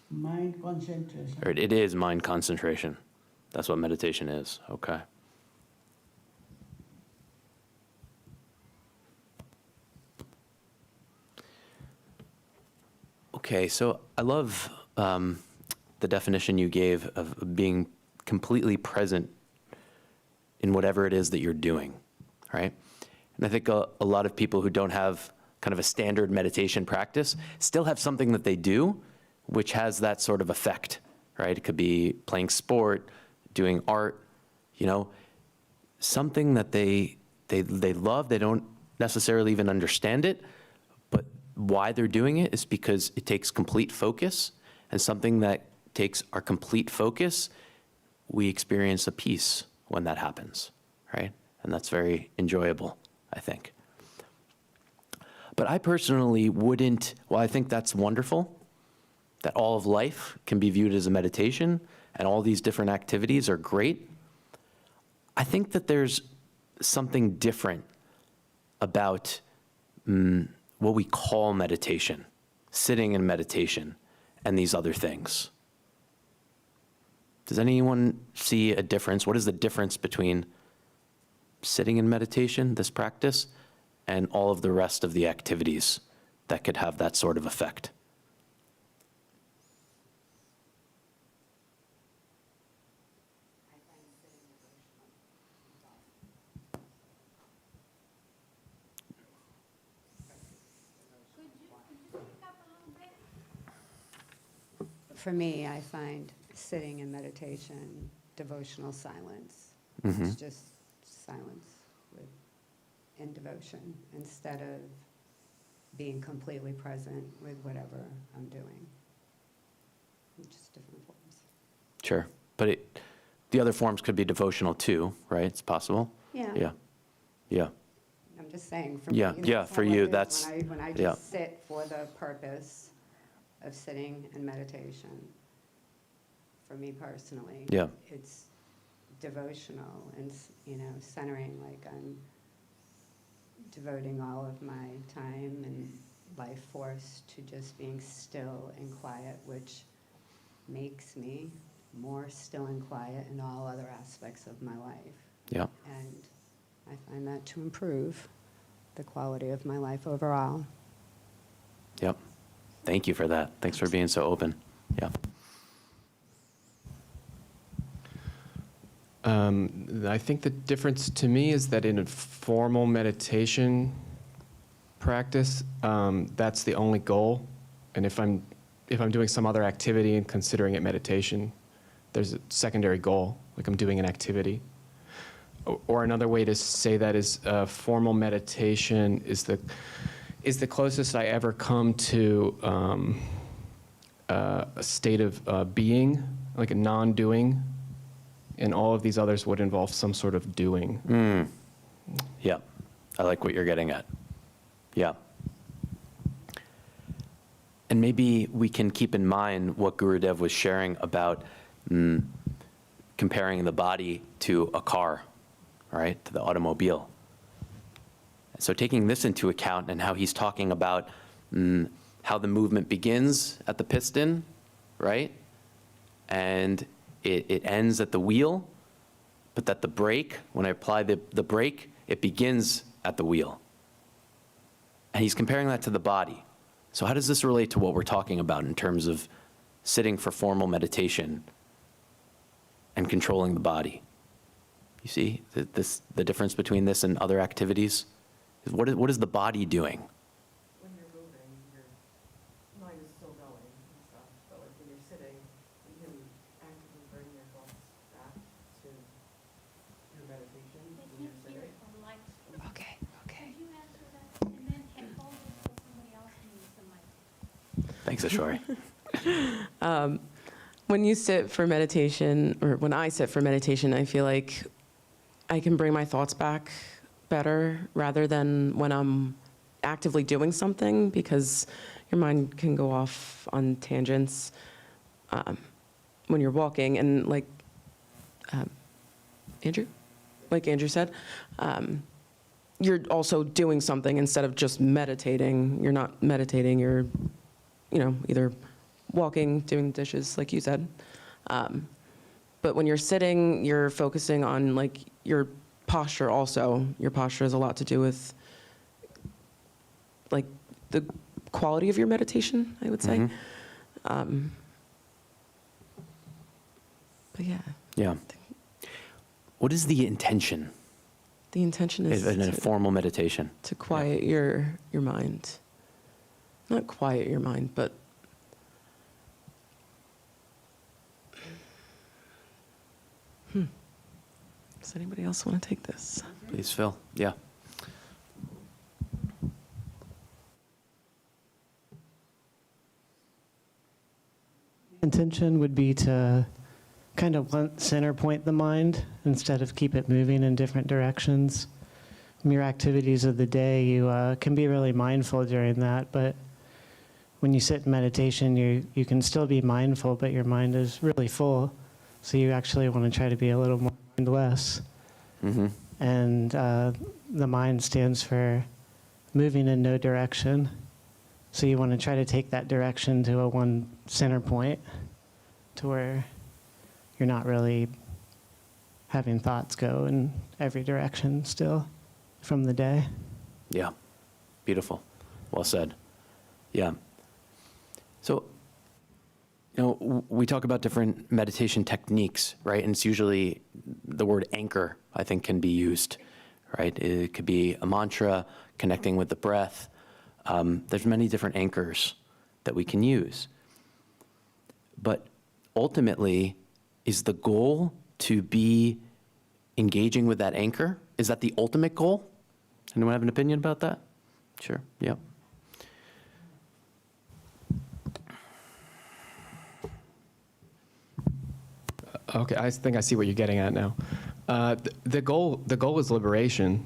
Mind concentration. Or it is mind concentration. That's what meditation is. Okay. Okay, so I love the definition you gave of being completely present in whatever it is that you're doing, right? And I think a lot of people who don't have kind of a standard meditation practice still have something that they do which has that sort of effect, right? It could be playing sport, doing art, something that they love. They don't necessarily even understand it, but why they're doing it is because it takes complete focus, and something that takes our complete focus, we experience a peace when that happens, right? And that's very enjoyable, I think. But I personally wouldn't, I think that's wonderful, that all of life can be viewed as a meditation, and all these different activities are great. I think that there's something different about what we call meditation, sitting in meditation, and these other things. Does anyone see a difference? What is the difference between sitting in meditation, this practice, and all of the rest of the activities that could have that sort of effect? For me, I find sitting in meditation devotional silence. Mm-hmm. It's just silence in devotion instead of being completely present with whatever I'm doing. Just different forms. Sure, but the other forms could be devotional too, right? It's possible? Yeah. Yeah, yeah. I'm just saying for Yeah, me. yeah, for you, that's- When I yeah. just sit for the purpose of sitting in meditation, for me personally. Yeah. It's devotional and, centering, like I'm devoting all of my time and life force to just being still and quiet, which makes me more still and quiet in all other aspects of my life. Yeah. And I find that to improve the quality of my life overall. Yep. Thank you for that. Thanks for being so open. Yeah. I think the difference to me is that in a formal meditation practice, that's the only goal. And if I'm doing some other activity and considering it meditation, there's a secondary goal, like I'm doing an activity. Or another way to say that is formal meditation is the closest I ever come to a state of being, like a non-doing. And all of these others would involve some sort of doing. Yeah, I like what you're getting at. Yeah. And maybe we can keep in mind what Gurudev was sharing about comparing the body to a car, right, to the automobile. So taking this into account and how he's talking about how the movement begins at the piston, right, and it ends at the wheel, but that the brake, when I apply the brake, it begins at the wheel. And he's comparing that to the body. So how does this relate to what we're talking about in terms of sitting for formal meditation and controlling the body? You see the difference between this and other activities? What is the body doing? When you're moving, your mind is still going and stuff, but like when you're sitting, you can actively bring your thoughts back to your meditation when you're sitting. Okay, okay. Could you answer that? And then hold it so somebody else can use the mic. Thanks, Ashori. When you sit for meditation, or when I sit for meditation, I feel like I can bring my thoughts back better rather than when I'm actively doing something, because your mind can go off on tangents when you're walking. And like Andrew said, you're also doing something instead of just meditating. You're not meditating, you're, either walking, doing dishes, like you said. But when you're sitting, you're focusing on like your posture also. Your posture has a lot to do with like the quality of your meditation, I would say. Mm-hmm. But yeah. Yeah. What is the intention The intention is in a formal meditation? to quiet your mind. Not quiet your mind, but does anybody else want to take this? Please, Phil. Yeah. Intention would be to kind of center point the mind instead of keep it moving in different directions. From your activities of the day, you can be really mindful during that, but when you sit in meditation, you can still be mindful, but your mind is really full. So you actually want to try to be a little more mindless. Mm-hmm. And the mind stands for moving in no direction. So you want to try to take that direction to a one center point to where you're not really having thoughts go in every direction still from the day. Yeah. Beautiful. Well said. Yeah. So, we talk about different meditation techniques, right? And it's usually the word anchor, I think, can be used, right? It could be a mantra, connecting with the breath. There's many different anchors that we can use. But ultimately, is the goal to be engaging with that anchor? Is that the ultimate goal? Anyone have an opinion about that? Sure, yeah. Okay, I think I see what you're getting at now. The goal is liberation.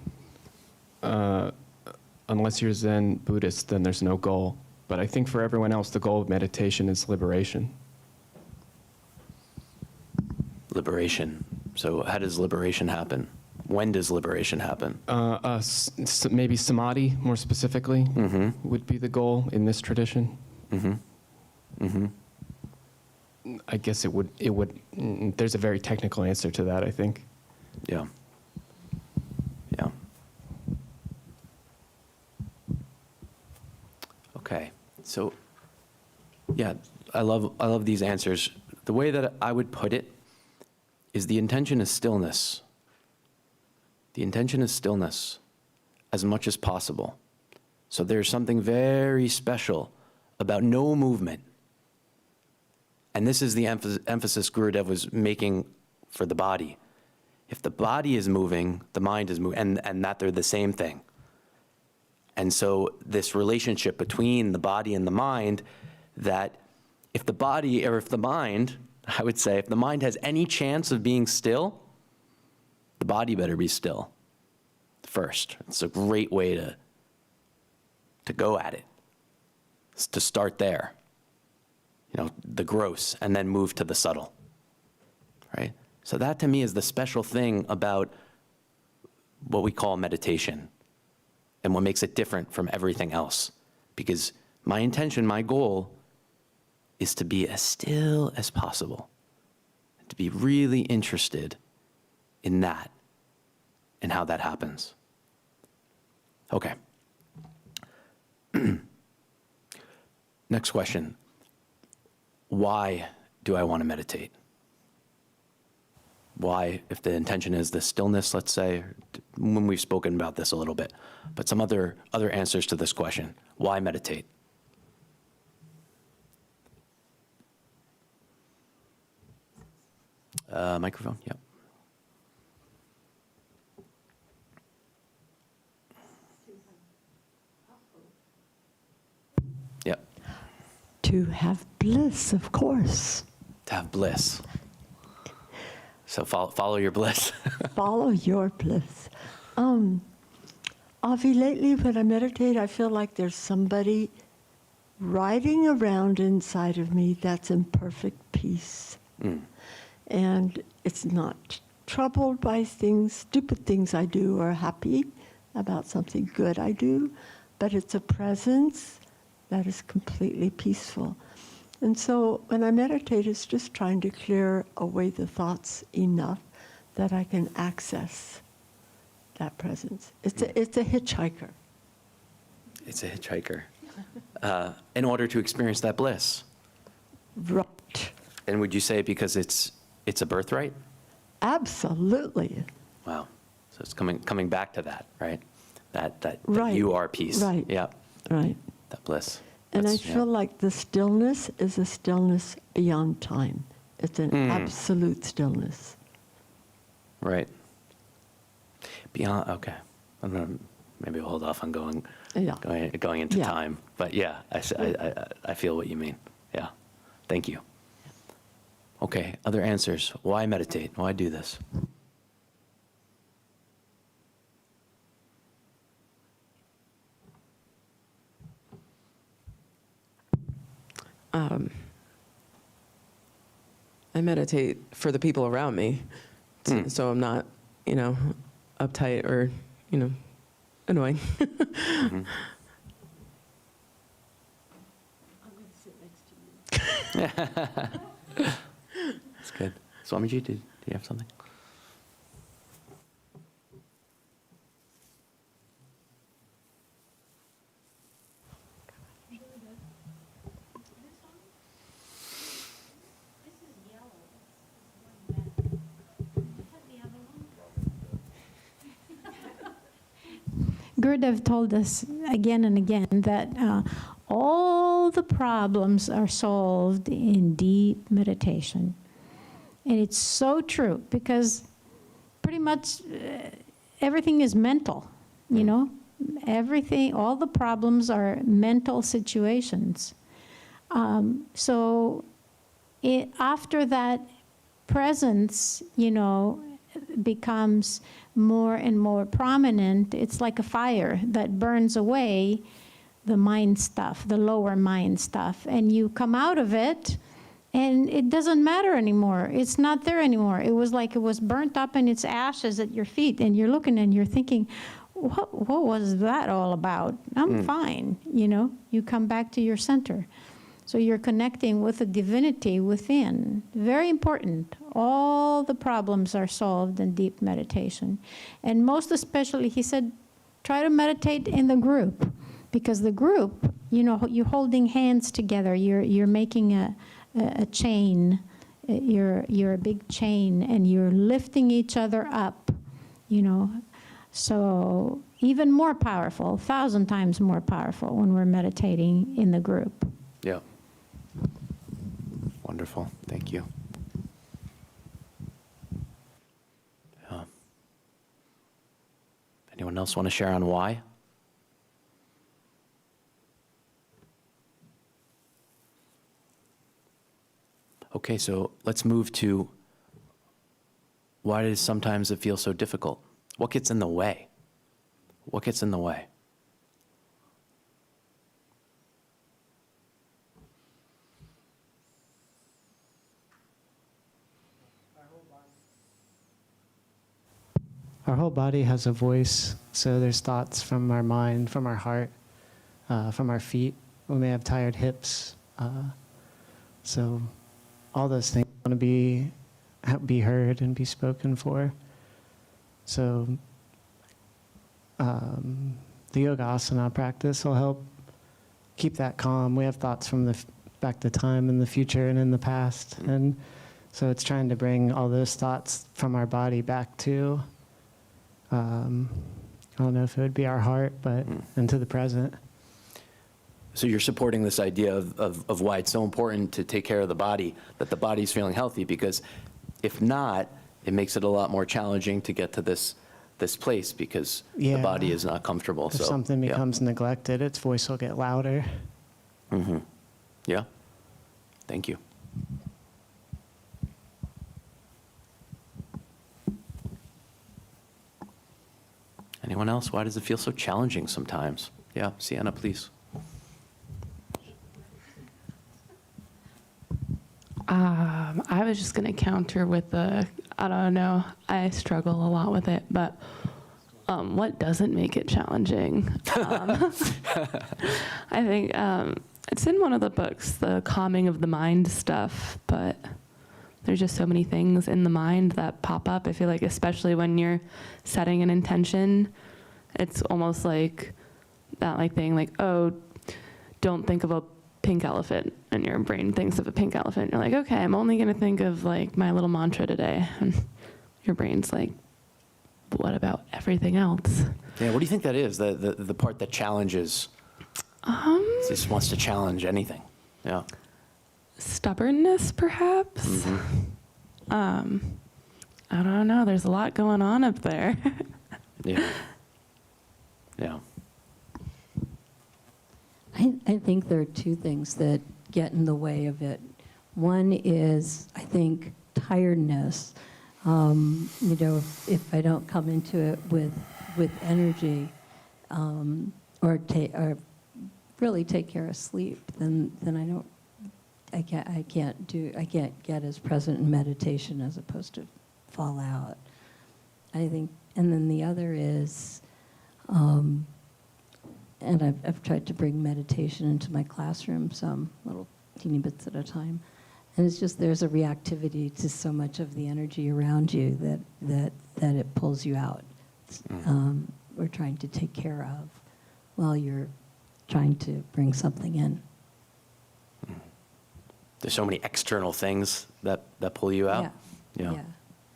Unless you're Zen Buddhist, then there's no goal. But I think for everyone else, the goal of meditation is liberation. Liberation. So how does liberation happen? When does liberation happen? Maybe samadhi, more specifically, Mm-hmm. would be the goal in this tradition. Mm-hmm. Mm-hmm. I guess it would, there's a very technical answer to that, I think. Yeah. Yeah. Okay. So, yeah, I love these answers. The way that I would put it is the intention is stillness. The intention is stillness as much as possible. So there's something very special about no movement. And this is the emphasis Gurudev was making for the body. If the body is moving, the mind is moving, and that they're the same thing. And so this relationship between the body and the mind, that if the body, or if the mind, I would say, if the mind has any chance of being still, the body better be still first. It's a great way to go at it. It's to start there. The gross, and then move to the subtle, right? So that to me is the special thing about what we call meditation and what makes it different from everything else. Because my intention, my goal is to be as still as possible, to be really interested in that and how that happens. Okay. Next question. Why do I want to meditate? Why, if the intention is the stillness, let's say, when we've spoken about this a little bit, but some other answers to this question. Why meditate? Microphone, yep. Yep. To have bliss, of course. To have bliss. So follow your bliss. Follow your bliss. Avi, lately when I meditate, I feel like there's somebody riding around inside of me that's in perfect peace. And it's not troubled by things, stupid things I do, or happy about something good I do, but it's a presence that is completely peaceful. And so when I meditate, it's just trying to clear away the thoughts enough that I can access that presence. It's a hitchhiker. It's a hitchhiker. In order to experience that bliss. Right. And would you say because it's a birthright? Absolutely. Wow. So it's coming back to that, right? That Right. you are peace. Right. Yeah. Right. That bliss. And I That's- feel like the stillness is a stillness beyond time. It's an absolute stillness. Right. Beyond, okay. Maybe we'll hold off on going into Yeah. time. But yeah, I feel what you mean. Yeah. Thank you. Okay, other answers. Why meditate? Why do this? I meditate for the people around me, so I'm not, uptight or, annoying. Mm-hmm. I'm going to sit next to you. That's good. Swamiji, do you have something? Gurudev told us again and again that all the problems are solved in deep meditation. And it's so true because pretty much everything is mental, you know? Everything, all the problems are mental situations. After that presence, becomes more and more prominent, it's like a fire that burns away the mind stuff, the lower mind stuff, and you come out of it and it doesn't matter anymore. It's not there anymore. It was like it was burnt up and it's ashes at your feet, and you're looking and you're thinking, what was that all about? I'm fine, You come back to your center. So you're connecting with the divinity within. Very important. All the problems are solved in deep meditation. And most especially, he said, try to meditate in the group. Because the group, you're holding hands together. You're making a chain. You're a big chain, and you're lifting each other up, So even more powerful, 1,000 times more powerful when we're meditating in the group. Yeah. Wonderful. Thank you. Anyone else want to share on why? Okay, so let's move to why does sometimes it feel so difficult? What gets in the way? What gets in the way? Our whole body has a voice, so there's thoughts from our mind, from our heart, from our feet. We may have tired hips. So all those things want to be heard and be spoken for. So the yoga asana practice will help keep that calm. We have thoughts from back to time in the future and in the past. And so it's trying to bring all those thoughts from our body back to, I don't know if it would be our heart, but into the present. So you're supporting this idea of why it's so important to take care of the body, that the body's feeling healthy, because if not, it makes it a lot more challenging to get to this place because the body is not comfortable. If something becomes neglected, its voice will get louder. Mm-hmm. Yeah. Thank you. Anyone else? Why does it feel so challenging sometimes? Yeah, Sienna, please. I was just going to counter with I don't know, I struggle a lot with it, but what doesn't make it challenging? I think it's in one of the books, the calming of the mind stuff, but there's just so many things in the mind that pop up. I feel like especially when you're setting an intention, it's almost like that thing like, oh, don't think of a pink elephant, and your brain thinks of a pink elephant. You're like, okay, I'm only going to think of my little mantra today. And your brain's like, but what about everything else? Yeah, what do you think that is? The part that challenges? Just wants to challenge anything. Yeah. Stubbornness, perhaps. Mm-hmm. I don't know. There's a lot going on up there. Yeah. Yeah. I think there are two things that get in the way of it. One is, I think, tiredness. If I don't come into it with energy, or really take care of sleep, then I can't get as present in meditation as opposed to fall out. I think, and then the other is. And I've tried to bring meditation into my classroom some little teeny bits at a time. And it's just there's a reactivity to so much of the energy around you that it pulls you out. We're trying to take care of while you're trying to bring something in. There's so many external things that pull you out? Yeah.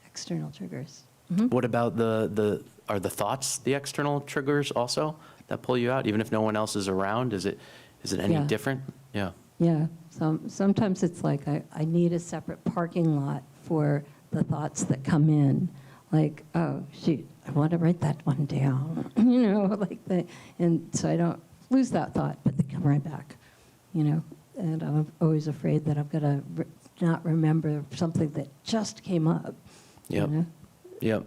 External triggers. What about are the thoughts the external triggers also that pull you out, even if no one else is around? Is it any different? Yeah. Yeah. Sometimes it's like I need a separate parking lot for the thoughts that come in. Like, oh, shoot, I want to write that one down. And so I don't lose that thought, but they come right back. And I'm always afraid that I'm going to not remember something that just came up. Yep. Yep.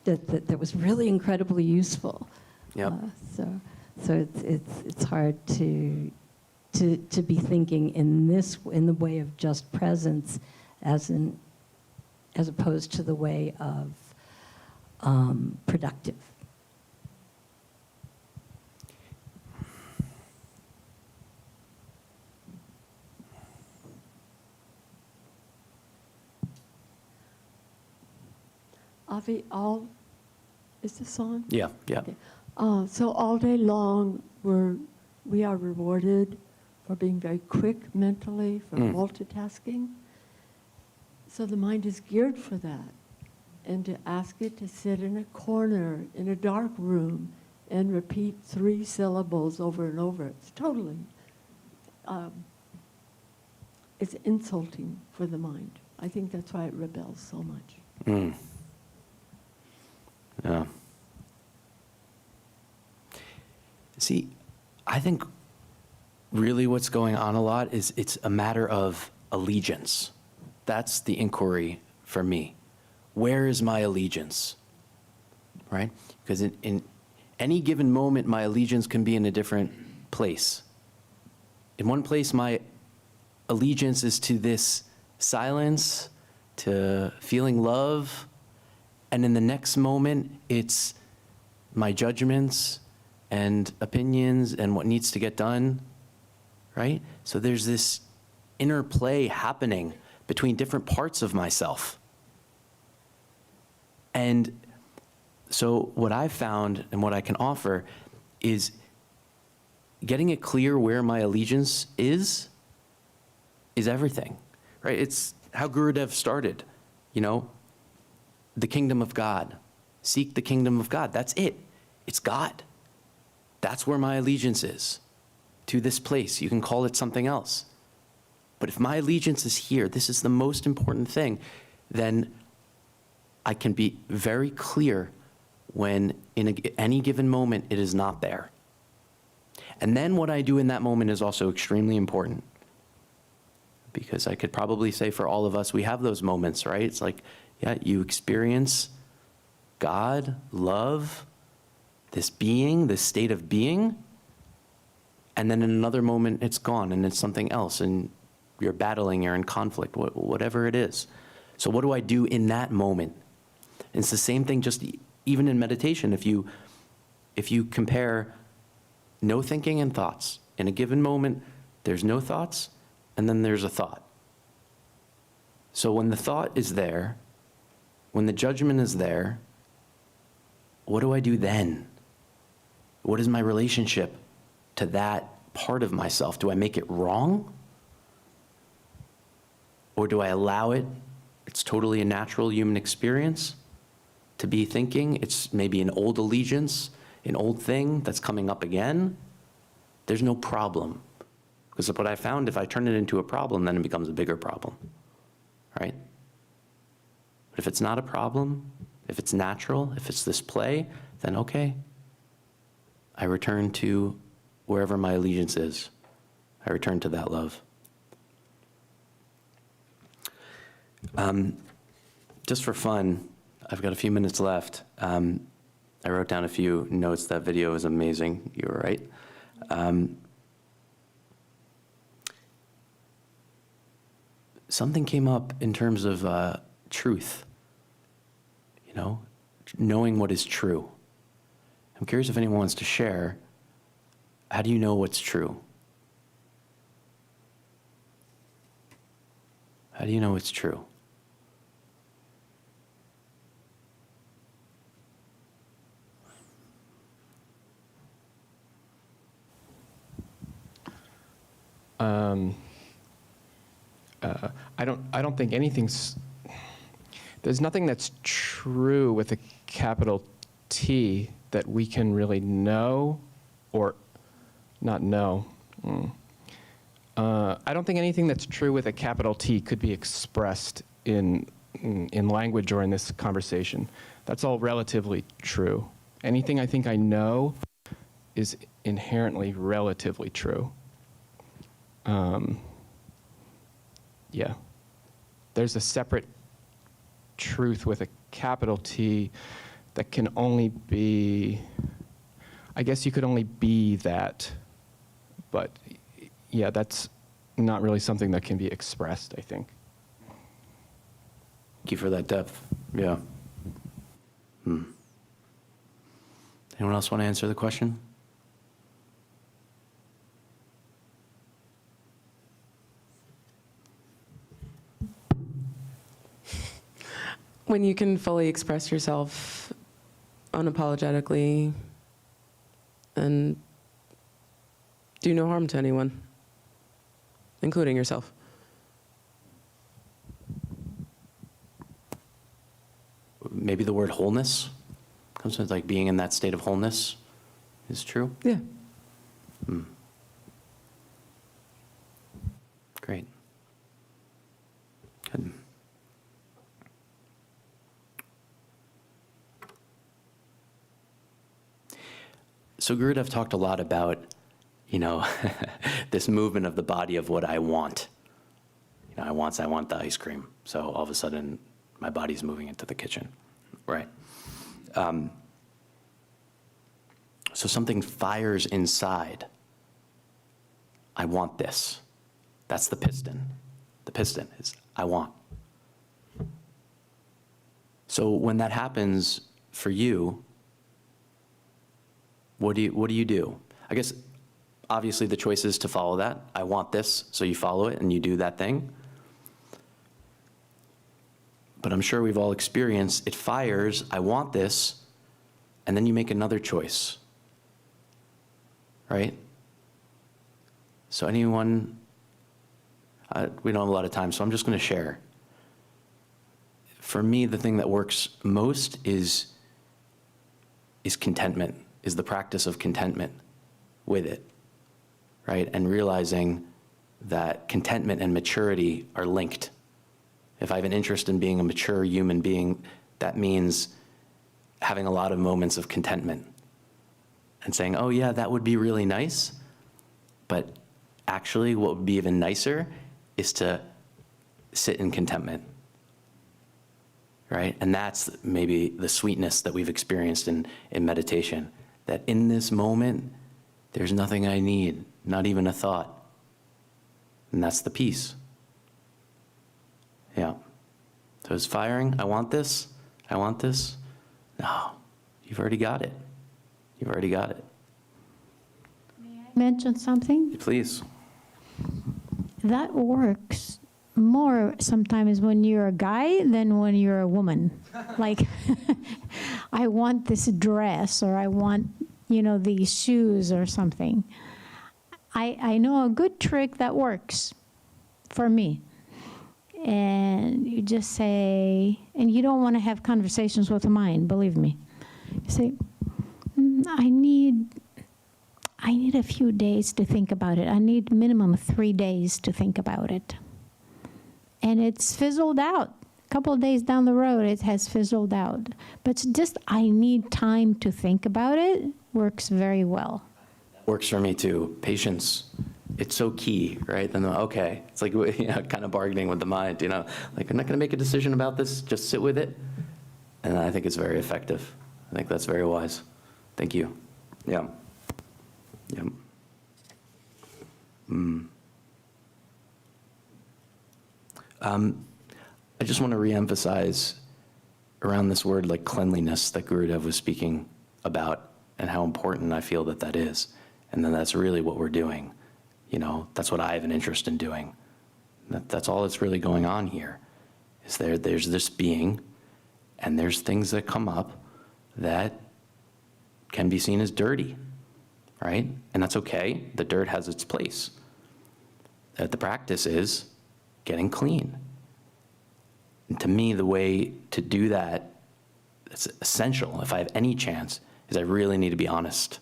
That was really incredibly useful. Yep. So it's hard to be thinking in the way of just presence, as opposed to the way of productive. Avi, is this on? Yeah, yeah. Okay. So all day long, we are rewarded for being very quick mentally, for multitasking. So the mind is geared for that. And to ask it to sit in a corner, in a dark room, and repeat 3 syllables over and over, it's totally, it's insulting for the mind. I think that's why it rebels so much. Yeah. See, I think really what's going on a lot is it's a matter of allegiance. That's the inquiry for me. Where is my allegiance? Right? Because in any given moment, my allegiance can be in a different place. In one place, my allegiance is to this silence, to feeling love, and in the next moment, it's my judgments and opinions and what needs to get done, right? So there's this interplay happening between different parts of myself. And so what I've found and what I can offer is getting it clear where my allegiance is everything, right? It's how Gurudev started, you know, the kingdom of God. Seek the kingdom of God. That's it. It's God. That's where my allegiance is, to this place. You can call it something else. But if my allegiance is here, this is the most important thing, then I can be very clear when in any given moment it is not there. And then what I do in that moment is also extremely important. Because I could probably say for all of us, we have those moments, right? It's like, yeah, you experience God, love, this being, this state of being, and then in another moment it's gone and it's something else, and you're battling, you're in conflict, whatever it is. So what do I do in that moment? And it's the same thing just even in meditation. If you compare no thinking and thoughts, in a given moment there's no thoughts, and then there's a thought. So when the thought is there, when the judgment is there, what do I do then? What is my relationship to that part of myself? Do I make it wrong? Or do I allow it? It's totally a natural human experience to be thinking. It's maybe an old allegiance, an old thing that's coming up again. There's no problem. Because what I found, if I turn it into a problem, then it becomes a bigger problem, right? But if it's not a problem, if it's natural, if it's this play, then okay. I return to wherever my allegiance is. I return to that love. Just for fun, I've got a few minutes left. I wrote down a few notes. That video is amazing. You were right. Something came up in terms of truth, you know, knowing what is true. I'm curious if anyone wants to share, how do you know what's true? How do you know what's true? I don't think there's nothing that's true with a capital T that we can really know or not know. I don't think anything that's true with a capital T could be expressed in language or in this conversation. That's all relatively true. Anything I think I know is inherently relatively true. Yeah. There's a separate truth with a capital T that can only be, I guess you could only be that, but yeah, that's not really something that can be expressed, I think. Thank you for that depth. Yeah. Anyone else want to answer the question? When you can fully express yourself unapologetically and do no harm to anyone, including yourself. Maybe the word wholeness comes with like being in that state of wholeness is true? Yeah. Great. Good. So Gurudev talked a lot about, you know, this movement of the body of what I want. You know, I want the ice cream. So all of a sudden, my body's moving into the kitchen, right? So something fires inside. I want this. That's the piston. The piston is, I want. So when that happens for you, what do you do? I guess, obviously the choice is to follow that. I want this, so you follow it and you do that thing. But I'm sure we've all experienced, it fires, I want this, and then you make another choice, right? So anyone, we don't have a lot of time, so I'm just going to share. For me, the thing that works most is contentment, is the practice of contentment with it, right? And realizing that contentment and maturity are linked. If I have an interest in being a mature human being, that means having a lot of moments of contentment and saying, oh yeah, that would be really nice, but actually what would be even nicer is to sit in contentment, right? And that's maybe the sweetness that we've experienced in meditation, that in this moment, there's nothing I need, not even a thought. And that's the peace. Yeah. So it's firing, I want this, I want this. No, you've already got it. You've already got it. Mention something? Please. That works more sometimes when you're a guy than when you're a woman. Like, I want this dress, or I want, these shoes or something. I know a good trick that works for me. And you just say, and you don't want to have conversations with the mind, believe me. You say, I need a few days to think about it. I need minimum 3 days to think about it. And it's fizzled out. A couple of days down the road, it has fizzled out. But just, I need time to think about it, works very well. Works for me too. Patience. It's so key, right? Then, okay, it's like, kind of bargaining with the mind, like, I'm not going to make a decision about this, just sit with it. And I think it's very effective. I think that's very wise. Thank you. Yeah. Yeah. I just want to reemphasize around this word like cleanliness that Gurudev was speaking about, and how important I feel that that is. And then that's really what we're doing. That's what I have an interest in doing. That's all that's really going on here. Is there's this being, and there's things that come up that can be seen as dirty, right? And that's okay. The dirt has its place. The practice is getting clean. And to me, the way to do that, it's essential, if I have any chance, is I really need to be honest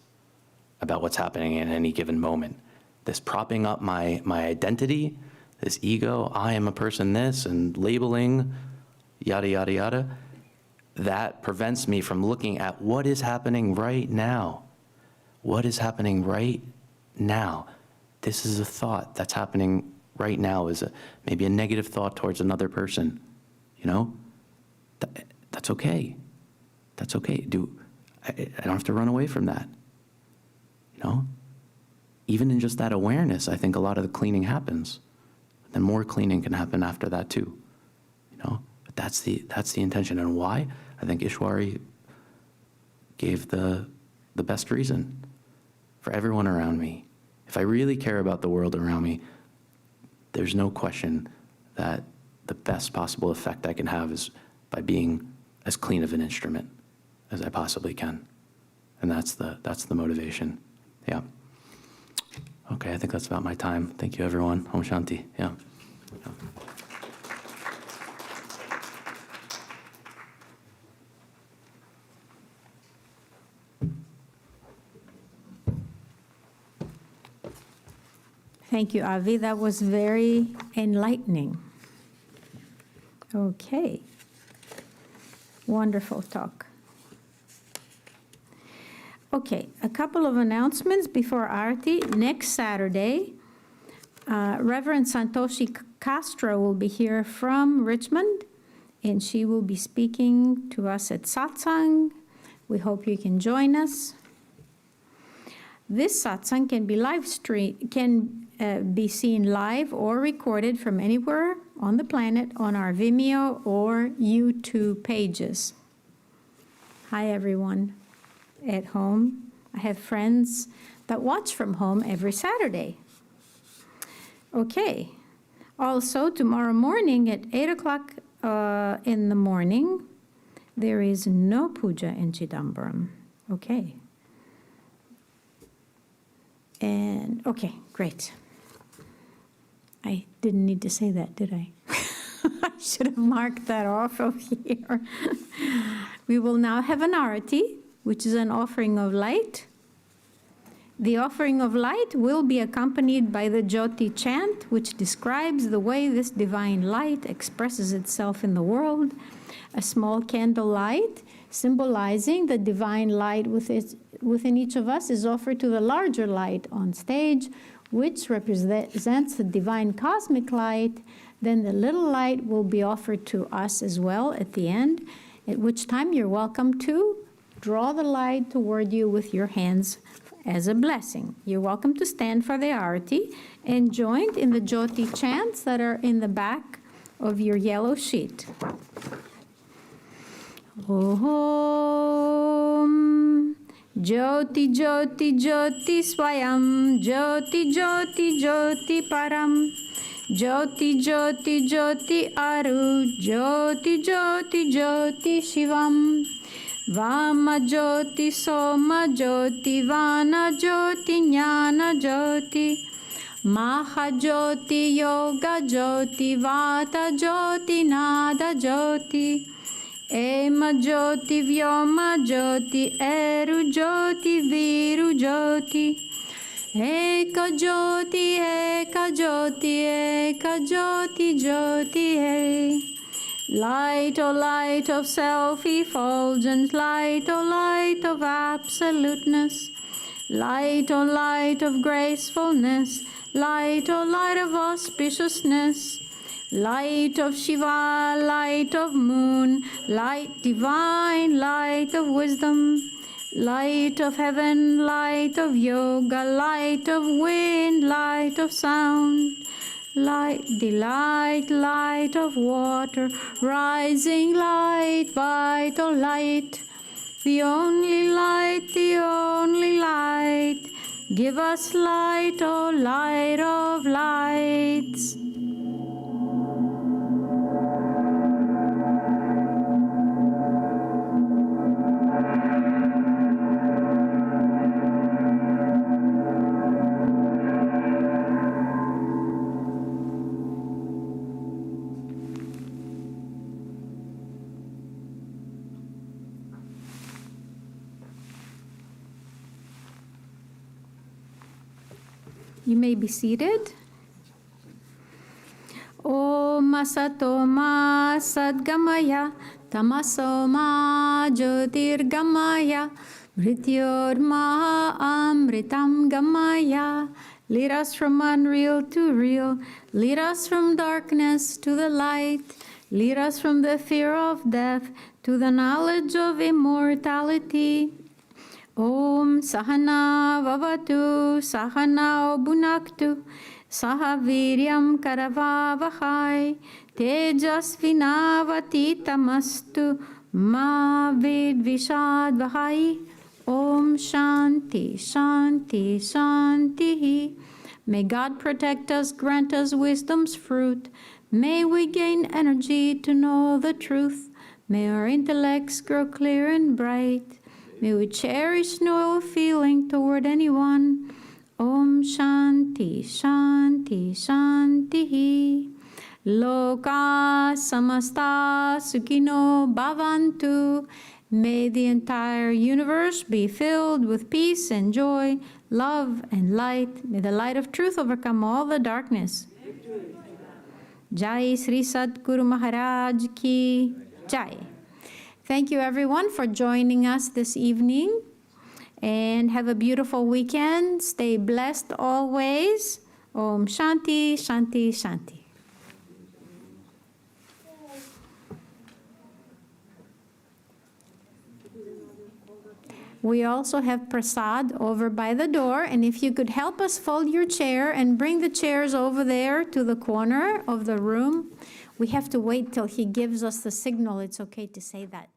about what's happening in any given moment. This propping up my identity, this ego, I am a person this, and labeling, yada, yada, yada, that prevents me from looking at what is happening right now. What is happening right now? This is a thought that's happening right now, is maybe a negative thought towards another person, That's okay. That's okay. I don't have to run away from that, Even in just that awareness, I think a lot of the cleaning happens. Then more cleaning can happen after that too, But that's the intention. And why? I think Ishwari gave the best reason for everyone around me. If I really care about the world around me, there's no question that the best possible effect I can have is by being as clean of an instrument as I possibly can. And that's the motivation. Yeah. Okay, I think that's about my time. Thank you, everyone. Om Shanti. Yeah. Thank you, Avi. That was very enlightening. Okay. Wonderful talk. Okay, a couple of announcements before Aarti. Next Saturday, Reverend Santoshi Castro will be here from Richmond, and she will be speaking to us at Satsang. We hope you can join us. This Satsang can be seen live or recorded from anywhere on the planet on our Vimeo or YouTube pages. Hi, everyone at home. I have friends that watch from home every Saturday. Okay. Also, tomorrow morning at 8 o'clock in the morning, there is no puja in Chidambaram. Okay. And, okay, great. I didn't need to say that, did I? I should have marked that off over here. We will now have an arati, which is an offering of light. The offering of light will be accompanied by the Jyoti chant, which describes the way this divine light expresses itself in the world. A small candle light, symbolizing the divine light within each of us, is offered to the larger light on stage, which represents the divine cosmic light. Then the little light will be offered to us as well at the end, at which time you're welcome to draw the light toward you with your hands as a blessing. You're welcome to stand for the arati and join in the Jyoti chants that are in the back of your yellow sheet. Om Jyoti Jyoti Jyoti Swayam Jyoti Jyoti Jyoti Param Jyoti Jyoti Jyoti Aru Jyoti Jyoti Jyoti Shivam Vama Jyoti Soma Jyoti Vana Jyoti Jnana Jyoti Maha Jyoti Yoga Jyoti Vata Jyoti Nada Jyoti Ema Jyoti Vyoma Jyoti Eru Jyoti Viru Jyoti Eka Jyoti Eka Jyoti Eka Jyoti Jyoti Hai. Light, O light of self-effulgence, light, O light of absoluteness, light, O light of gracefulness, light, O light of auspiciousness, light of Shiva, light of moon, light divine, light of wisdom, light of heaven, light of yoga, light of wind, light of sound, light, delight, light of water, rising light, vital light, the only light, the only light. Give us light, O light of lights. You may be seated. Om Asatoma Sadgamaya Tamasoma Jyotirgamaya Mrityorma Amritam Gamaya. Lead us from unreal to real. Lead us from darkness to the light. Lead us from the fear of death to the knowledge of immortality. Om Sahana Vavatu Sahana Bhunaktu Sahaviryam Karavavahai Tejasvinavatitamastu Ma Vidvishadvahai. Om Shanti Shanti Shanti. May God protect us, grant us wisdom's fruit. May we gain energy to know the truth. May our intellects grow clear and bright. May we cherish no ill feeling toward anyone. Om Shanti Shanti Shanti. Loka Samasta Sukhino Bhavantu. May the entire universe be filled with peace and joy, love and light. May the light of truth overcome all the darkness. Jai Sri Sadguru Maharaj Ki Jai. Thank you everyone for joining us this evening, and have a beautiful weekend. Stay blessed always. Om Shanti Shanti Shanti. We also have prasad over by the door, and if you could help us fold your chair and bring the chairs over there to the corner of the room. We have to wait till he gives us the signal. It's okay to say that.